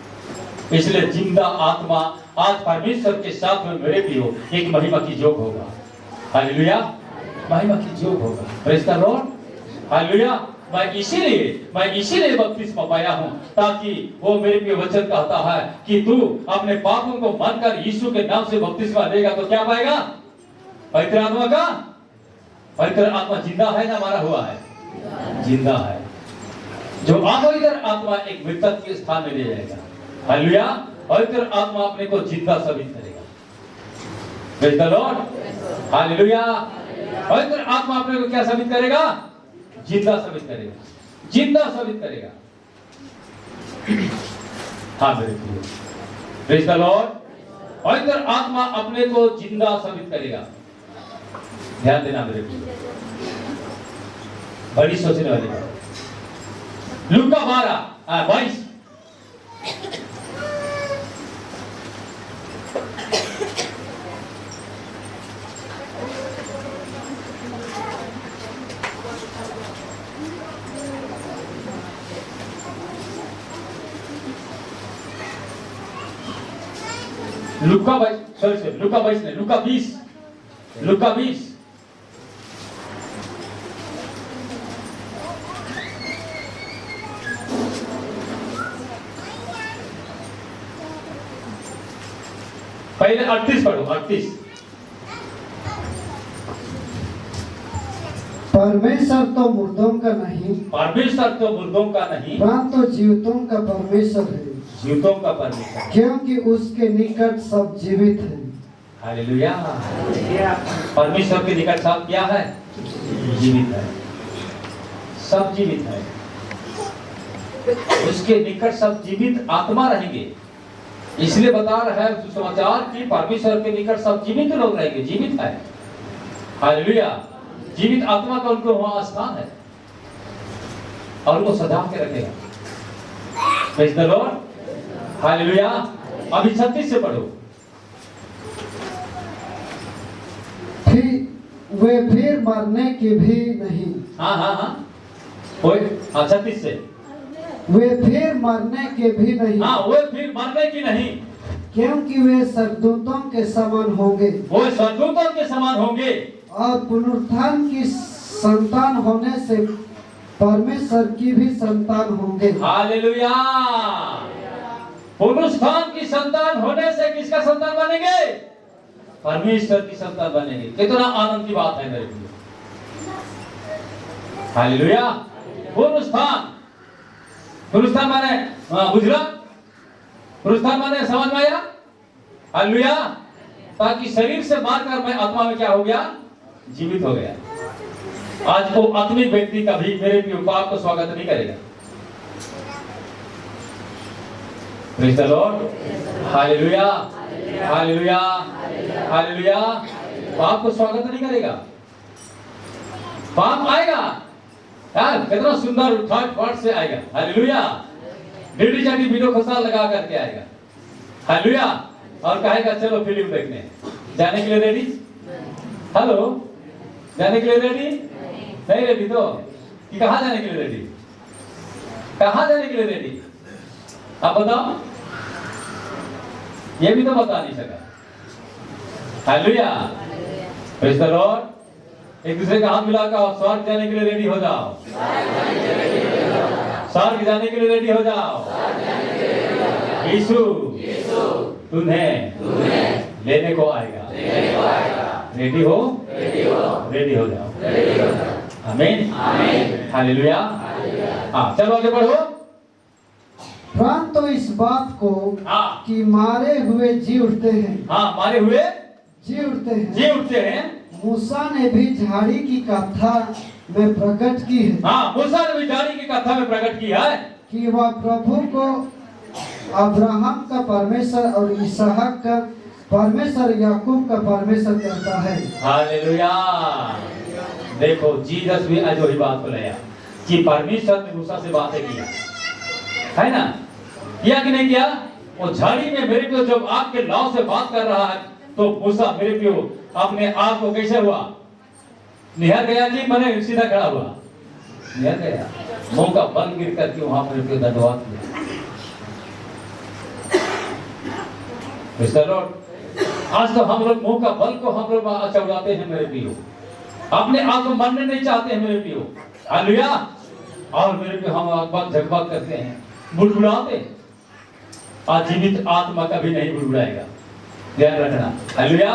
इसलिए जिंदा आत्मा आज परमेश्वर के साथ में मेरे भी हो, एक महिमा की जोग होगा। हालेलुया। महिमा की जोग होगा। Praise the lord. हालेलुया। मैं इसीलिए बपतिस्मा पाया हूं, ताकि वो मेरे पे वचन कहता है कि तू अपने पापों को मानकर यीशु के नाम से बपतिस्मा लेगा तो क्या पाएगा? पवित्र आत्मा का। पवित्र आत्मा जिंदा है ना मारा हुआ है? जिंदा है। जो अपवित्र आत्मा एक मृतक के स्थान में ले जाएगा। हालेलुया। पवित्र आत्मा अपने को जिंदा साबित करेगा। Praise the lord. हालेलुया। पवित्र आत्मा अपने को क्या साबित करेगा? जिंदा साबित करेगा। जिंदा साबित करेगा। हाँ मेरे प्रिय, प्रेज द लॉर्ड। पवित्र आत्मा अपने को जिंदा साबित करेगा। ध्यान देना मेरे प्रिय, बड़ी सोचने वाली बात। लूका 12:22। लूका 20। पहले 38 पढ़ो। 38। परमेश्वर तो मुर्दों का नहीं, परमेश्वर तो मुर्दों का नहीं, परंतु जीवितों का परमेश्वर है, जीवितों का परमेश्वर, क्योंकि उसके निकट सब जीवित है। हालेलुया। परमेश्वर के निकट सब क्या है? जीवित है। सब जीवित है। उसके निकट सब जीवित आत्मा रहेंगे। इसलिए बता रहा है सुसमाचार कि परमेश्वर के निकट सब जीवित लोग रहेंगे। जीवित है। हालेलुया। जीवित आत्मा का उनको वहां स्थान है और वो सदा के रखेगा। Praise the lord. हालेलुया। अभी 36 से पढ़ो। वे फिर मरने के भी नहीं। हाँ 36 से। वे फिर मरने के भी नहीं। हाँ, वे फिर मरने की नहीं, क्योंकि वे स्वर्गदूतों के समान होंगे। वो स्वर्गदूतों के समान होंगे और पुनरुत्थान की संतान होने से परमेश्वर की भी संतान होंगे। हालेलुया। पुनरुत्थान की संतान होने से किसका संतान बनेंगे? परमेश्वर की संतान बनेंगे। कितना आनंद की बात है मेरे लिए। हालेलुया। पुनरुत्थान माने गुजरा, पुनरुत्थान माने समझ में आया? हालेलुया। ताकि शरीर से मारकर मैं आत्मा में क्या हो गया? जीवित हो गया। आज वो आत्मिक व्यक्ति कभी मेरे भी पाप को स्वागत नहीं करेगा। Praise the lord. Hallelujah, hallelujah, hallelujah. पाप को स्वागत नहीं करेगा। पाप आएगा यार, कितना सुंदर ठाट से आएगा। हालेलुया। डीडी जाके वीडियो खसा लगा करके आएगा। हालेलुया। और कहेगा चलो फिल्म देखने। जाने के लिए रेडी? हेलो, जाने के लिए रेडी? नहीं रेडी तो कि कहां जाने के लिए रेडी? कहां जाने के लिए रेडी? आप बताओ, ये भी तो बता नहीं सका। Hallelujah, praise the Lord. एक दूसरे का हाथ मिलाकर स्वर्ग जाने के लिए रेडी हो जाओ, स्वर्ग जाने के लिए रेडी हो जाओ। यीशु तुम्हें लेने को आएगा, रेडी हो, रेडी हो जाओ। आमीन, हालेलुया। हाँ, चलो आगे बढ़ो। प्राण तो इस बात को हाँ, कि मारे हुए जी उठते हैं, हाँ, मारे हुए जी उठते हैं। जी उठते हैं। मूसा ने भी झाड़ी की कथा में प्रकट की है हाँ, मूसा ने भी झाड़ी की कथा में प्रकट की है कि वह प्रभु को अब्राहम का परमेश्वर और इसहाक का परमेश्वर, याकूब का परमेश्वर कहता है। हालेलुया। देखो, जीसस भी आज वही बात बोला कि परमेश्वर ने मूसा से बातें किया, है ना? किया कि नहीं किया? वो झाड़ी में मेरे को जब आपके लाव से बात कर रहा है, तो मूसा मेरे को अपने आप को कैसे हुआ? निहर गया कि मैंने सीधा खड़ा हुआ? निहर गया, मुंह का बल गिर करके वहां मेरे को दंडवत किया। आज तो हम लोग मुंह का बल को हम लोग चढ़ाते हैं मेरे प्रियो, अपने आप को मानने नहीं चाहते हैं मेरे प्रियो। हालेलुया। और मेरे पे हम अकबक झकबक करते हैं, बुड़बुड़ाते। आज जीवित आत्मा कभी नहीं बुड़बुड़ाएगा, ध्यान रखना। हालेलुया।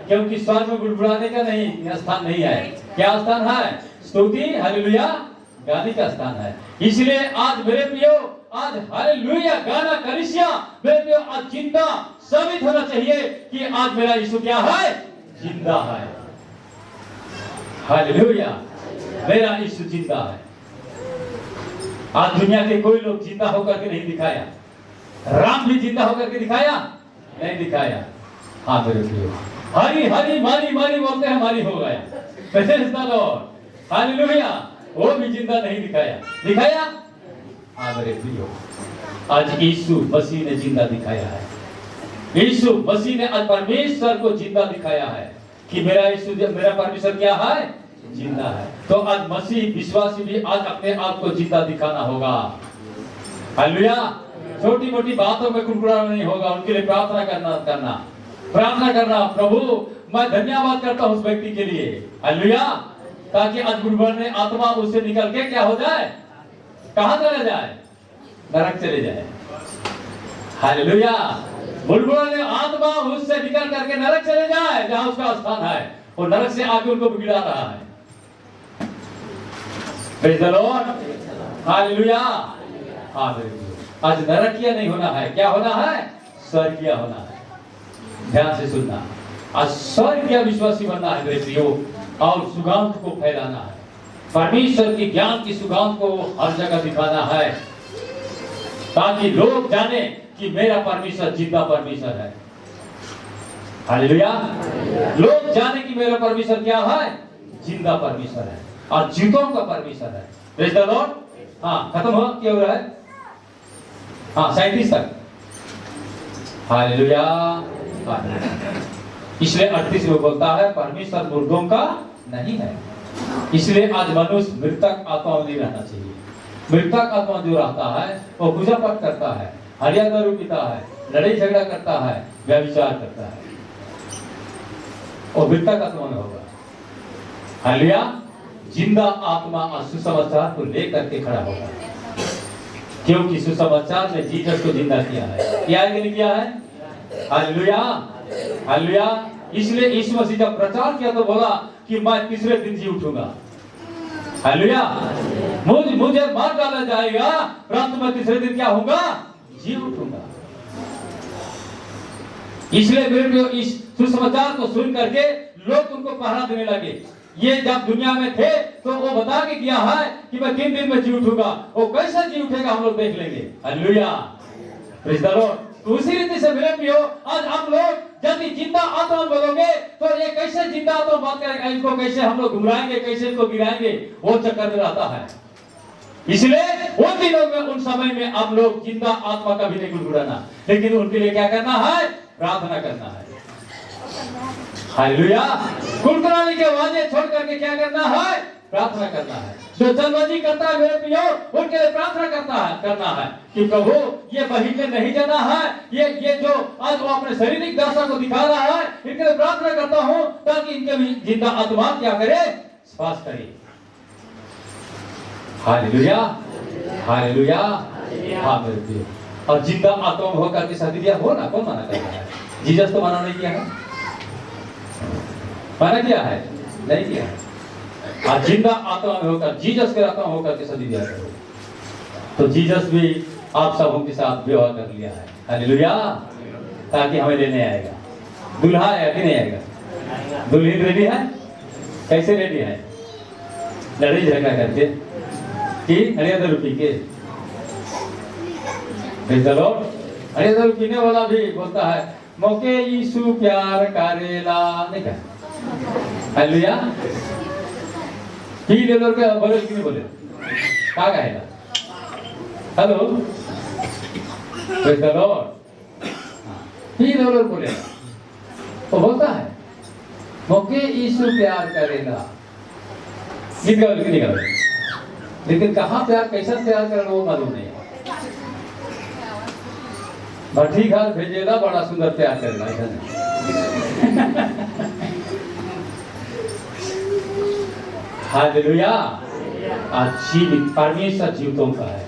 क्योंकि स्वर्ग में बुड़बुड़ाने का नहीं स्थान नहीं है। क्या स्थान है? स्तुति, हालेलुया, गाने का स्थान है। इसलिए आज मेरे प्रियो, आज हालेलुया गाना कलीसिया मेरे प्रियो आज जिंदा साबित होना चाहिए कि आज मेरा यीशु क्या है? जिंदा है। हालेलुया, मेरा यीशु जिंदा है। आज दुनिया के कोई लोग जिंदा होकर के नहीं दिखाया। राम भी जिंदा होकर के दिखाया? नहीं दिखाया। हाँ मेरे प्रियो, हरी हरी मारी मारी बोलते हैं, मारी हो गया। Praise the lord, hallelujah. वो भी जिंदा नहीं दिखाया, दिखाया? हाँ मेरे प्रियो, आज यीशु मसीह ने जिंदा दिखाया है। यीशु मसीह ने आज परमेश्वर को जिंदा दिखाया है कि मेरा यीशु, मेरा परमेश्वर क्या है? जिंदा है। तो आज मसीह विश्वासी भी आज अपने आप को जिंदा दिखाना होगा। हालेलुया। छोटी मोटी बातों में कुड़कुड़ाना नहीं होगा, उनके लिए प्रार्थना करना। प्रभु मैं धन्यवाद करता हूं उस व्यक्ति के लिए, हालेलुया, ताकि आज बुड़बुड़ाने आत्मा उससे निकल के क्या हो जाए? कहां चले जाए? नरक चले जाए। हालेलुया। बुड़बुड़ाने आत्मा उससे निकल करके नरक चले जाए, जहां उसका स्थान है, और नरक से आगे उनको बिगड़ा रहा है। Praise the lord, hallelujah. आज नरकीय नहीं होना है, क्या होना है? स्वर्गीय होना है। ध्यान से सुनना, आज स्वर्गीय विश्वासी बनना है मेरे प्रियो, और सुगंध को फैलाना है। परमेश्वर की ज्ञान की सुगंध को हर जगह दिखाना है, ताकि लोग जाने कि मेरा परमेश्वर जिंदा परमेश्वर है। हालेलुया। लोग जाने कि मेरा परमेश्वर क्या है? जिंदा परमेश्वर है और जीतों का परमेश्वर है। Praise the Lord. हाँ, खत्म हो क्या हो रहा है? हाँ, 37 तक। हालेलुया। इसलिए 38 में बोलता है परमेश्वर मुर्दों का नहीं है। इसलिए आज मनुष्य मृतक आत्मा में नहीं रहना चाहिए। मृतक आत्मा जो रहता है वो पूजा पाठ करता है, हरिया दारू पीता है, लड़ाई झगड़ा करता है, व्यभिचार करता है, और मृतक आत्मा में होगा। हालेलुया। जिंदा आत्मा सुसमाचार को लेकर के खड़ा होगा, क्योंकि सुसमाचार ने जीसस को जिंदा किया है। क्या किया है? Hallelujah, hallelujah. इसलिए यीशु मसीह जब प्रचार किया तो बोला कि मैं तीसरे दिन जी उठूंगा। हालेलुया। मुझे मार डाला जाएगा, परंतु मैं तीसरे दिन क्या होगा? जी उठूंगा। इसलिए मेरे इस सुसमाचार को सुन करके लोग उनको पहरा देने लगे। ये जब दुनिया में थे तो वो बता के किया है कि मैं 3 दिन में जी उठूंगा। वो कैसे जी उठेगा हम लोग देख लेंगे। Hallelujah, praise the Lord. तो उसी रीति से मेरे प्रियो, आज हम लोग यदि जिंदा आत्मा बोलोगे तो ये कैसे जिंदा आत्मा बात करेगा? इनको कैसे हम लोग घुमराएंगे, कैसे इनको गिराएंगे? वो चक्कर में रहता है। इसलिए उन दिनों में, उन समय में आप लोग जिंदा आत्मा का भी नहीं गुड़गुड़ाना, लेकिन उनके लिए क्या करना है? प्रार्थना करना है। हालेलुया। गुड़गुड़ाने की आवाजें छोड़ करके क्या करना है? प्रार्थना करना है। जो जल्दबाजी करता है मेरे प्रियो, उनके लिए प्रार्थना करना है कि प्रभु ये महीने नहीं जाना है, ये जो आज वो अपने शारीरिक दशा को दिखा रहा है, इनके लिए प्रार्थना करता हूँ ताकि इनके भी जिंदा आत्मा क्या करे, स्पर्श करे। हालेलुया, हालेलुया, हाँ मेरे प्रियो। और जिंदा आत्मा में होकर के शादी ब्याह हो ना, कौन मना कर रहा है? जीसस तो मना नहीं किया है, मना किया है? नहीं किया है। आज जिंदा आत्मा में होकर, जीसस के आत्मा होकर के शादी ब्याह करो। तो जीसस भी आप सबों के साथ विवाह कर लिया है। हालेलुया, ताकि हमें लेने आएगा। दूल्हा आया कि नहीं आएगा? दुल्हन रेडी है? कैसे रेडी है? लड़ाई झगड़ा करके कि हरिया दारू पी के, हरिया दारू पीने वाला भी बोलता है मौके यीशु प्यार करेला, नहीं क्या? हालेलुया, पी ले लो के बोले कि नहीं बोले? क्या कहेगा? Hello, praise the Lord, P ले लो बोले तो बोलता है मौके यीशु प्यार करेगा। गीत गाओ कि नहीं गाओ? लेकिन कहाँ प्यार, कैसा प्यार करना वो मालूम नहीं है। भट्टी घर भेजेगा, बड़ा सुंदर प्यार करेगा, ऐसा नहीं। हालेलुया, आज जीवित परमेश्वर जीवितों का है,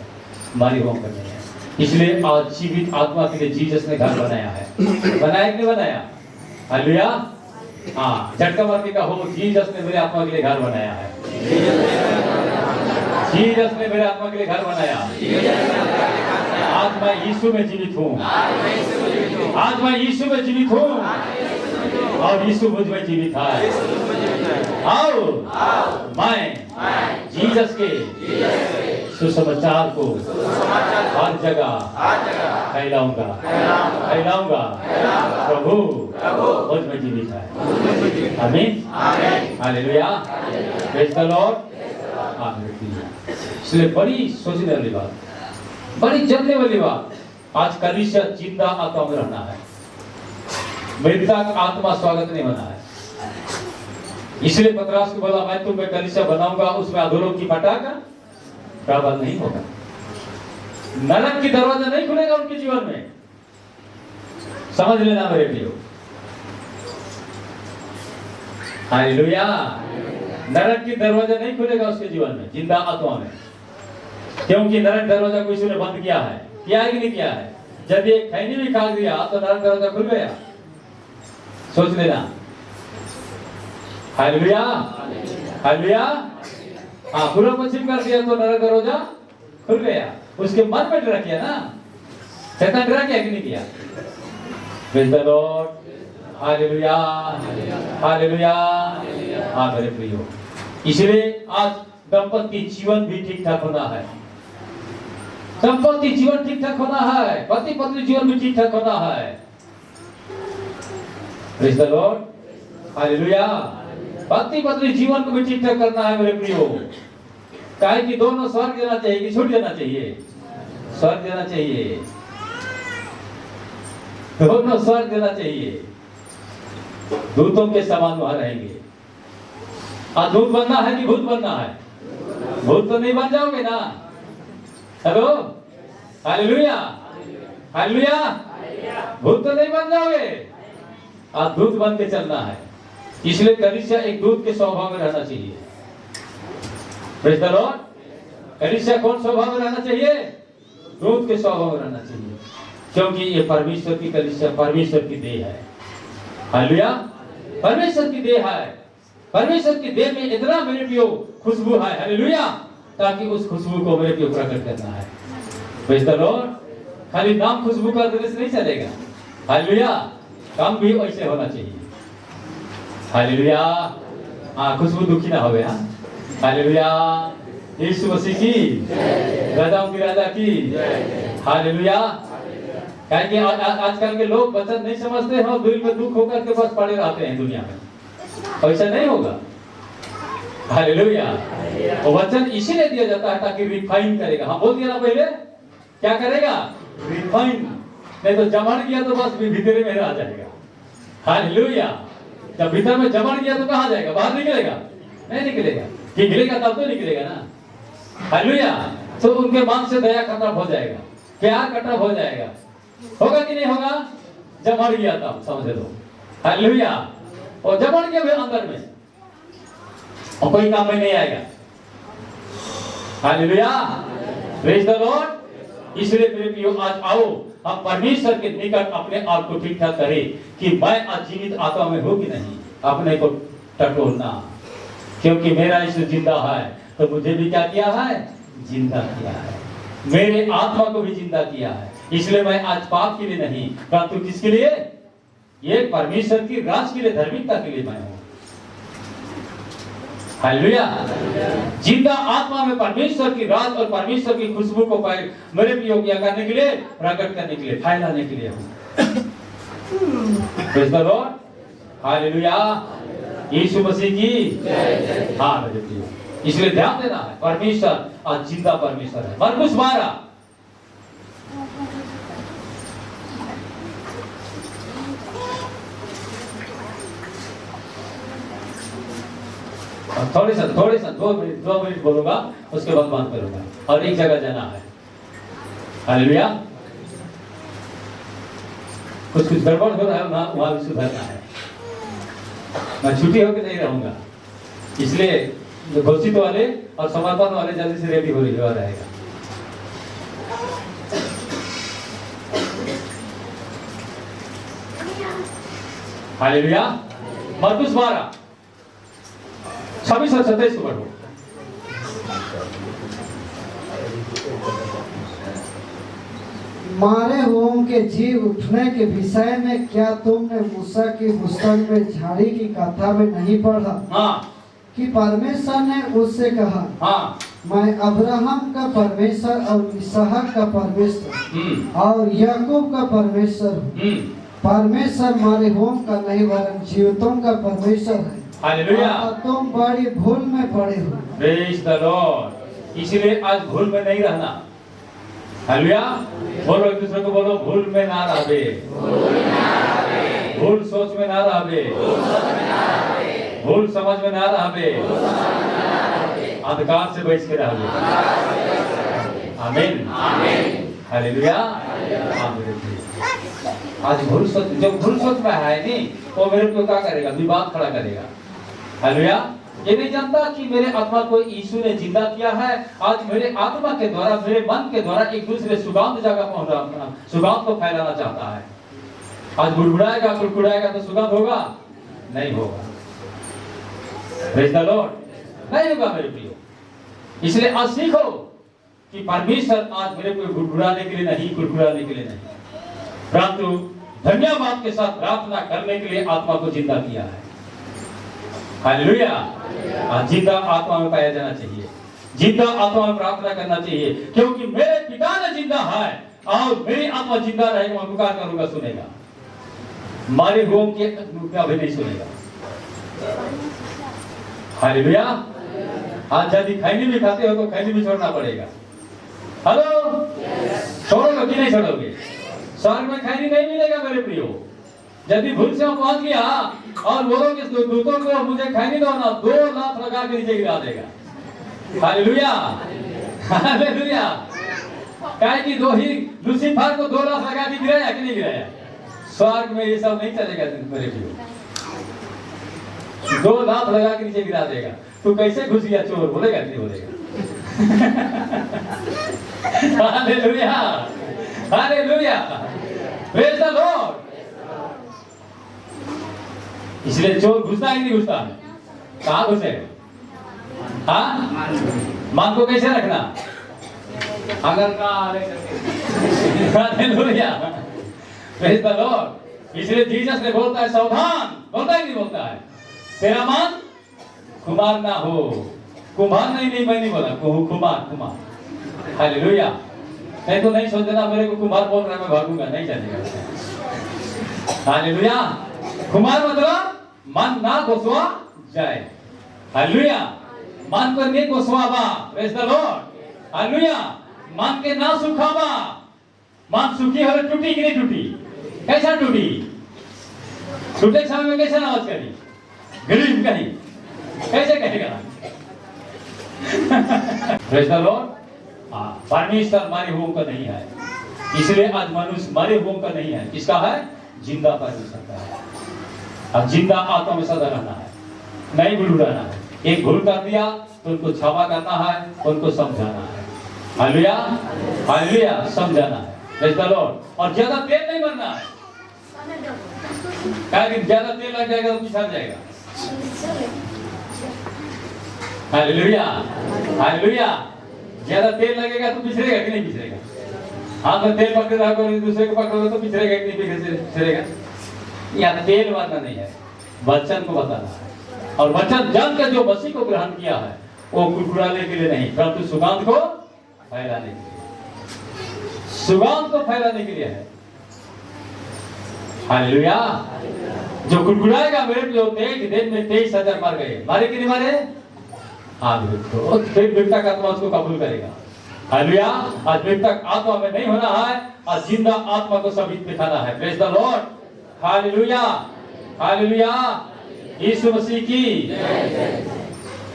हमारी होम करने है। इसलिए आज जीवित आत्मा के लिए जीसस ने घर बनाया है। बनाया कि नहीं बनाया? हालेलुया, हाँ, झटका मार के कहो जीसस ने मेरे आत्मा के लिए घर बनाया है। जीसस ने मेरे आत्मा के लिए घर बनाया। आज मैं यीशु में जीवित हूँ, आज मैं यीशु में जीवित हूँ और यीशु मुझ में जीवित है। आओ मैं जीसस के सुसमाचार को हर जगह फैलाऊंगा। प्रभु मुझ में जीवित है। आमीन, हालेलुया, प्रेज़ द लॉर्ड। इसलिए बड़ी सोचने वाली बात, बड़ी जानने वाली बात, आज कलीसिया जिंदा आत्मा में रहना है। मृतक आत्मा स्वागत नहीं होना है। इसलिए पतरस को बोला मैं तुम्हें कलीसिया बनाऊंगा, उसमें अधूरों की पटाखा प्रबल नहीं होगा। नरक की दरवाजा नहीं खुलेगा उनके जीवन में। समझ लेना मेरे प्रियो, हालेलुया, नरक की दरवाजा नहीं खुलेगा उसके जीवन में, जिंदा आत्मा में। क्योंकि नरक दरवाजा को यीशु ने बंद किया है। किया है कि नहीं किया है? जब ये खैनी भी खा दिया तो नरक दरवाजा खुल गया। सोच लेना। हालेलुया, हालेलुया, हाँ, पूर्व पश्चिम कर दिया तो नरक दरवाजा खुल गया। उसके मन में डरा किया ना, शैतान डरा किया कि नहीं किया? Praise the lord, hallelujah, hallelujah, हाँ मेरे प्रियो। इसलिए आज दंपति जीवन भी ठीक ठाक होना है। दंपति जीवन ठीक ठाक होना है, पति पत्नी जीवन भी ठीक ठाक होना है। प्रेज़ द लॉर्ड, हालेलुया, पति पत्नी जीवन को भी ठीक ठाक करना है मेरे प्रियो। काहे कि दोनों स्वर्ग देना चाहिए कि छूट देना चाहिए? स्वर्ग देना चाहिए, दोनों स्वर्ग देना चाहिए। दूतों के समान वहां रहेंगे। आज दूत बनना है कि भूत बनना है? भूत तो नहीं बन जाओगे ना। हेलो, हालेलुया, हालेलुया, भूत तो नहीं बन जाओगे। आज दूत बन के चलना है। इसलिए कलीसिया एक दूत के स्वभाव में रहना चाहिए। प्रेज़ द लॉर्ड, कलीसिया कौन स्वभाव में रहना चाहिए? दूत के स्वभाव में रहना चाहिए, क्योंकि ये परमेश्वर की कलीसिया परमेश्वर की देह है। हालेलुया, परमेश्वर की देह है। परमेश्वर की देह में इतना मेरे प्रियो खुशबू है। हालेलुया, ताकि उस खुशबू को मेरे प्रियो प्रकट करना है। प्रेज़ द लॉर्ड, खाली नाम खुशबू का देने से नहीं चलेगा। हालेलुया, काम भी वैसे होना चाहिए। हालेलुया, हाँ, खुशबू दुखी ना होवे। हाँ, हालेलुया, यीशु मसीह की, राजाओं की राजा की, हालेलुया। क्योंकि आजकल के लोग वचन नहीं समझते हैं और दिल में दुख होकर के बस पड़े रहते हैं दुनिया में। ऐसा नहीं होगा। हालेलुया, वचन इसीलिए दिया जाता है ताकि रिफाइन करेगा। हाँ, बोल दिया ना पहले, क्या करेगा? रिफाइन। नहीं तो जमण किया तो बस भीतर में रह जाएगा। हालेलुया, जब भीतर में जमण किया तो कहाँ जाएगा? बाहर निकलेगा? नहीं निकलेगा। पिघलेगा तब तो निकलेगा ना। हालेलुया। तो उनके मन से दया खत्म हो जाएगा, प्यार खत्म हो जाएगा। होगा कि नहीं होगा? जब मर गया तब समझ लो। हालेलुया। और जब मर गया अंदर में और कोई काम में नहीं आएगा। हालेलुया। Praise the Lord. इसलिए मेरे प्रियो आज आओ हम परमेश्वर के निकट अपने आप को ठीक ठाक करें कि मैं आज जीवित आत्मा में हूं कि नहीं। अपने को टटोलना, क्योंकि मेरा यीशु जिंदा है तो मुझे भी क्या किया है? जिंदा किया है। मेरे आत्मा को भी जिंदा किया है। इसलिए मैं आज पाप के लिए नहीं, परंतु किसके लिए? ये परमेश्वर की राज के लिए, धार्मिकता के लिए मैं हूं। हालेलुया। जिंदा आत्मा में परमेश्वर की राज और परमेश्वर की खुशबू को मेरे प्रियो किया करने के लिए, प्रकट करने के लिए, फैलाने के लिए हूं। Praise the lord. Hallelujah. Yeshu Masih की जय। हाँ मेरे प्रियो, इसलिए ध्यान देना है, परमेश्वर आज जिंदा परमेश्वर है। मरकुस 12 थोड़े सा 2 मिनट बोलूंगा, उसके बाद बंद करूंगा और एक जगह जाना है। हालेलुया। कुछ गड़बड़ हो रहा है ना, वहां भी सुधरना है। मैं छुट्टी होकर नहीं रहूंगा, इसलिए घोषित वाले और समर्पण वाले जल्दी से रेडी हो रहेगा। हालेलुया। मरकुस 12 26 और 27 को पढ़ो। मारे हुओं के जी उठने के विषय में क्या तुमने मूसा की पुस्तक में झाड़ी की कथा में नहीं पढ़ा? हाँ। कि परमेश्वर ने उससे कहा, हाँ। मैं अब्राहम का परमेश्वर और इसहाक का परमेश्वर और याकूब का परमेश्वर हूँ। परमेश्वर मारे हुओं का नहीं वरन जीवितों का परमेश्वर है। हालेलुया। तुम बड़ी भूल में पड़े हो। Praise the Lord. इसलिए आज भूल में नहीं रहना। हालेलुया। बोलो एक दूसरे को, बोलो भूल में ना रहे, भूल सोच में ना रहे, भूल समझ में ना रहे, अंधकार से बच के रहे। आमीन। हालेलुया। आज भूल सोच, जो भूल सोच में है नहीं, वो मेरे को क्या करेगा? विवाद खड़ा करेगा। हालेलुया। ये नहीं जानता कि मेरे आत्मा को यीशु ने जिंदा किया है। आज मेरे आत्मा के द्वारा, मेरे मन के द्वारा एक दूसरे सुगंध जगह पहुंचा, सुगंध को फैलाना चाहता है। आज बुड़बुड़ाएगा, कुड़कुड़ाएगा तो सुगंध होगा? नहीं होगा। Praise the Lord. नहीं होगा मेरे प्रियो। इसलिए आज सीखो कि परमेश्वर आज मेरे को बुड़बुड़ाने के लिए नहीं, कुड़कुड़ाने के लिए नहीं, परंतु धन्यवाद के साथ प्रार्थना करने के लिए आत्मा को जिंदा किया है। हालेलुया। जिंदा आत्मा में पाया जाना चाहिए, जिंदा आत्मा में प्रार्थना करना चाहिए, क्योंकि मेरे पिता ने जिंदा है और मेरी आत्मा जिंदा रहेगा। मैं पुकार करूंगा, सुनेगा। मारे हुओं के अभी नहीं सुनेगा। हालेलुया। आज यदि खैनी भी खाते हो तो खैनी भी छोड़ना पड़ेगा। हेलो, छोड़ोगे कि नहीं छोड़ोगे? स्वर्ग में खैनी नहीं मिलेगा मेरे प्रियो। यदि भूल से हम पहुंच गया और बोलो कि दूतों को मुझे खैनी दो ना, 2 लाख लगा के नीचे गिरा देगा। हालेलुया। हालेलुया। काहे कि दो ही लूसीफर को 2 लाख लगा के गिराया कि नहीं गिराया? स्वर्ग में ये सब नहीं चलेगा मेरे प्रियो। 2 लाख लगा के नीचे गिरा देगा। तू कैसे घुस गया चोर? बोलेगा नहीं बोलेगा? Hallelujah. Hallelujah. Praise the Lord. इसलिए चोर घुसता है कि नहीं घुसता? कहाँ घुसेगा? हाँ, मन को कैसे रखना? अगर का हालेलुया। Praise the Lord. इसलिए जीसस ने बोलता है सावधान, बोलता है कि नहीं बोलता है? तेरा मन कुमार ना हो। कुम्हार नहीं, मैं नहीं बोला, कुमार। हालेलुया। नहीं तो नहीं सोच देना मेरे को कुम्हार बोल रहा है, मैं भागूंगा, नहीं चलेगा। हालेलुया। कुमार मतलब मन ना घोसवा जाए। हालेलुया। मन को नहीं घोसवाबा। Praise the lord. हालेलुया। मन के ना सुखाबा। मन सुखी हो टूटी कि नहीं टूटी? कैसा टूटी? टूटे समय में कैसा आवाज करी? गरीब कहीं कैसे कहेगा? Praise the Lord. हाँ, परमेश्वर मरे हुओं का नहीं है, इसलिए आज मनुष्य मरे हुओं का नहीं है, किसका है? जिंदा परमेश्वर का है। अब जिंदा आत्मा में सदा रहना है, नहीं भूल रहना है। एक भूल कर दिया तो उनको क्षमा करना है, उनको समझाना है। हालेलुया, हालेलुया, समझाना है। Praise the Lord. और ज्यादा तेल नहीं बनना है, क्योंकि ज्यादा तेल लग जाएगा तो पिछड़ जाएगा। Hallelujah, hallelujah. ज्यादा तेल लगेगा तो पिछड़ेगा कि नहीं पिछड़ेगा? हाथ में तेल पकड़े रहोगे, दूसरे को पकड़ोगे तो पिछड़ेगा कि नहीं पिछड़ेगा? यहाँ तेल वाला नहीं है, वचन को बताना है। और वचन जन का जो मसीह को ग्रहण किया है वो कुड़कुड़ाने के लिए नहीं, परंतु सुगंध को फैलाने के लिए, सुगंध को फैलाने के लिए है। हालेलुया। जो कुड़कुड़ाएगा मेरे पे, एक दिन में 23,000 मर गए, मारे कि नहीं मारे? हाँ, तो फिर मृतक आत्मा उसको कबूल करेगा। हालेलुया। आज मृतक आत्मा में नहीं होना है, आज जिंदा आत्मा को सभी दिखाना है। Praise the lord. Hallelujah, hallelujah. Yeshu Masih की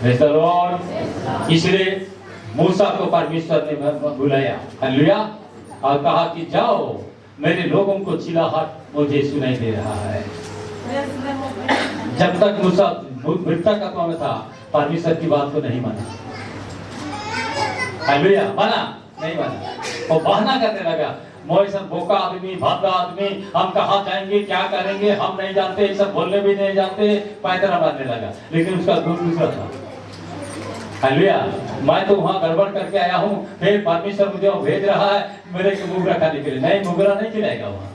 प्रेज़ द लॉर्ड। इसलिए मूसा को परमेश्वर ने बुलाया, हालेलुया, और कहा कि जाओ, मेरे लोगों को चिल्लाहट मुझे सुनाई दे रहा है। जब तक मूसा मृतक आत्मा में था, परमेश्वर की बात को नहीं माना। हालेलुया। माना नहीं माना, वो बहाना करने लगा। मोइसन बोका आदमी, भागा आदमी, हम कहाँ जाएंगे, क्या करेंगे, हम नहीं जानते, सब बोलने भी नहीं जानते, पैदल मारने लगा। लेकिन उसका गुण दूसरा था। हालेलुया। मैं तो वहां गड़बड़ करके आया हूँ, फिर परमेश्वर मुझे भेज रहा है मेरे को मुगरा खाने के लिए। नहीं, मुगरा नहीं खिलाएगा वहां।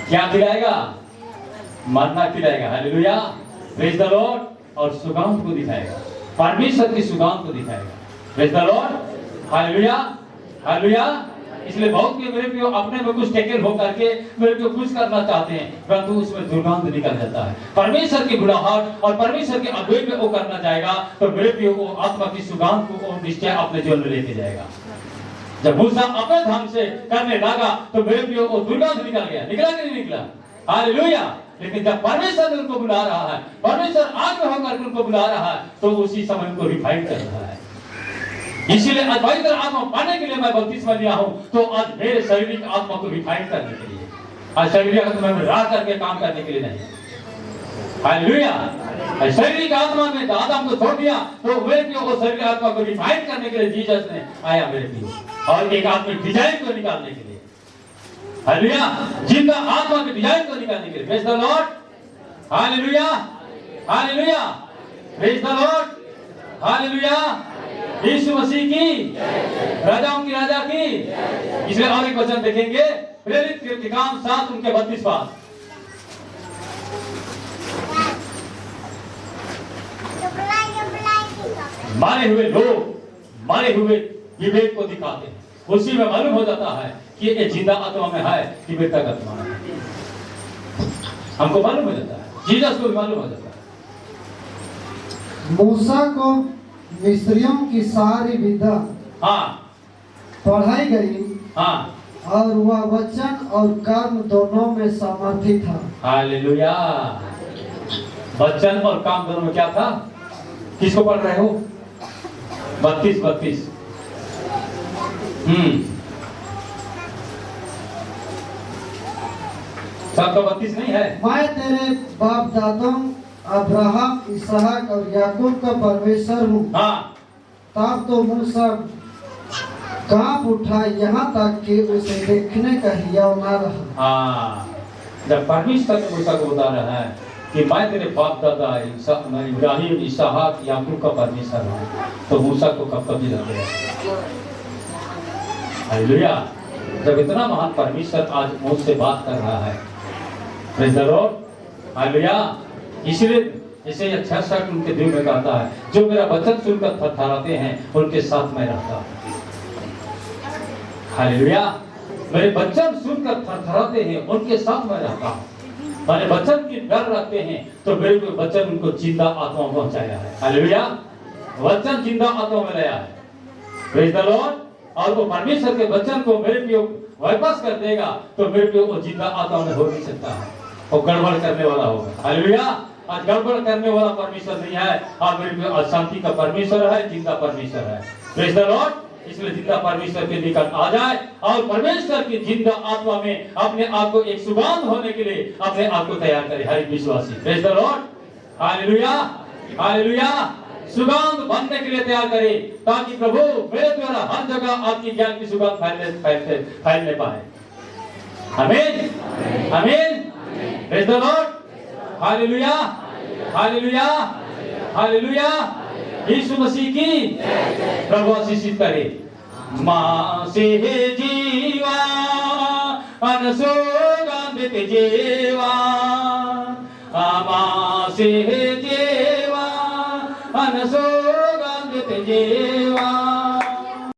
क्या खिलाएगा? मरना खिलाएगा। Hallelujah, praise the Lord. और सुगंध को दिखाएगा, परमेश्वर की सुगंध को दिखाएगा। Praise the lord. Hallelujah, hallelujah. इसलिए बहुत के मेरे को अपने में कुछ टेकल हो करके मेरे को कुछ करना चाहते हैं, परंतु उसमें दुर्गंध निकल जाता है। परमेश्वर की बुलाहट और परमेश्वर की अगुवाई में वो करना चाहेगा तो मेरे को वो आत्मा की सुगंध को वो निश्चय अपने जीवन में लेके जाएगा। जब मूसा अपने ढंग से करने लगा तो मेरे को वो दुर्गंध निकल गया। निकला कि नहीं निकला? हालेलुया। लेकिन जब परमेश्वर उनको बुला रहा है, परमेश्वर आग में होकर उनको बुला रहा है, तो उसी समय उनको रिफाइन कर रहा है। इसीलिए आज पवित्र आत्मा पाने के लिए मैं बपतिस्मा लिया हूं, तो आज मेरे शारीरिक आत्मा को रिफाइन करने के लिए, आज शारीरिक आत्मा में राह करके काम करने के लिए नहीं। हालेलुया। शारीरिक आत्मा में आदम को छोड़ दिया तो मेरे को वो शारीरिक आत्मा को रिफाइन करने के लिए जीसस ने आया मेरे लिए, और एक आत्मिक डिजाइन को निकालने के लिए। हालेलुया। जिंदा आत्मा के डिजाइन को निकालने के लिए। Praise the lord. Hallelujah, hallelujah, praise the lord. Hallelujah. Yeshu Masih की, राजाओं की राजा की। इसलिए और एक वचन देखेंगे, प्रेरित के काम 7 उनके 32 बात। मारे हुए लोग मारे हुए विवेक को दिखाते हैं, उसी में मालूम हो जाता है कि ये जिंदा आत्मा में है कि मृतक आत्मा में है। हमको मालूम हो जाता है, जीसस को भी मालूम हो जाता है। मूसा को मिस्रियों की सारी विधा हाँ पढ़ाई गई, हाँ, और वह वचन और कर्म दोनों में सामर्थी था। हालेलुया। वचन और काम दोनों में क्या था? किसको पढ़ रहे हो? 32। सबका 32 नहीं है। मैं तेरे बाप दादों अब्राहम, इसहाक और याकूब का परमेश्वर हूँ। हाँ, तब तो मूसा कांप उठा, यहाँ तक कि उसे देखने का हियाव न रहा। हाँ, जब परमेश्वर ने मूसा को बता रहा है कि मैं तेरे बाप दादा इब्राहिम, इसहाक, याकूब का परमेश्वर हूँ, तो मूसा को कब कभी लग गया। हालेलुया। जब इतना महान परमेश्वर आज मुझसे बात कर रहा है, प्रेज़ द लॉर्ड। हालेलुया। इसलिए इसे अच्छा शब्द उनके दिल में कहता है, जो मेरा वचन सुनकर थरथराते हैं उनके साथ मैं रहता हूँ। हालेलुया। मेरे वचन सुनकर थरथराते हैं उनके साथ मैं रहता हूँ। मेरे वचन की डर रखते हैं तो मेरे को वचन उनको जिंदा आत्मा पहुंचाया है। हालेलुया। वचन जिंदा आत्मा में लाया है। Praise the Lord. और वो परमेश्वर के वचन को मेरे को वापस कर देगा तो मेरे को वो जिंदा आत्मा में हो नहीं सकता है, वो गड़बड़ करने वाला होगा। हालेलुया। आज गड़बड़ करने वाला परमेश्वर नहीं है, और मेरे शांति का परमेश्वर है, जिंदा परमेश्वर है। Praise the Lord. इसलिए जिंदा परमेश्वर के निकट आ जाए और परमेश्वर की जिंदा आत्मा में अपने आप को एक सुगंध होने के लिए अपने आप को तैयार करे। हर विश्वासी praise the lord, hallelujah, hallelujah, सुगंध बनने के लिए तैयार करे, ताकि प्रभु मेरे द्वारा हर जगह आपकी ज्ञान की सुगंध फैलने पाए। Amen, amen, praise the lord, hallelujah, hallelujah, hallelujah. Yeshu Masih की प्रभु आशीषित करे। मां से जीवा अनसुगंधित जीवा, मां से जीवा अनसुगंधित जीवा।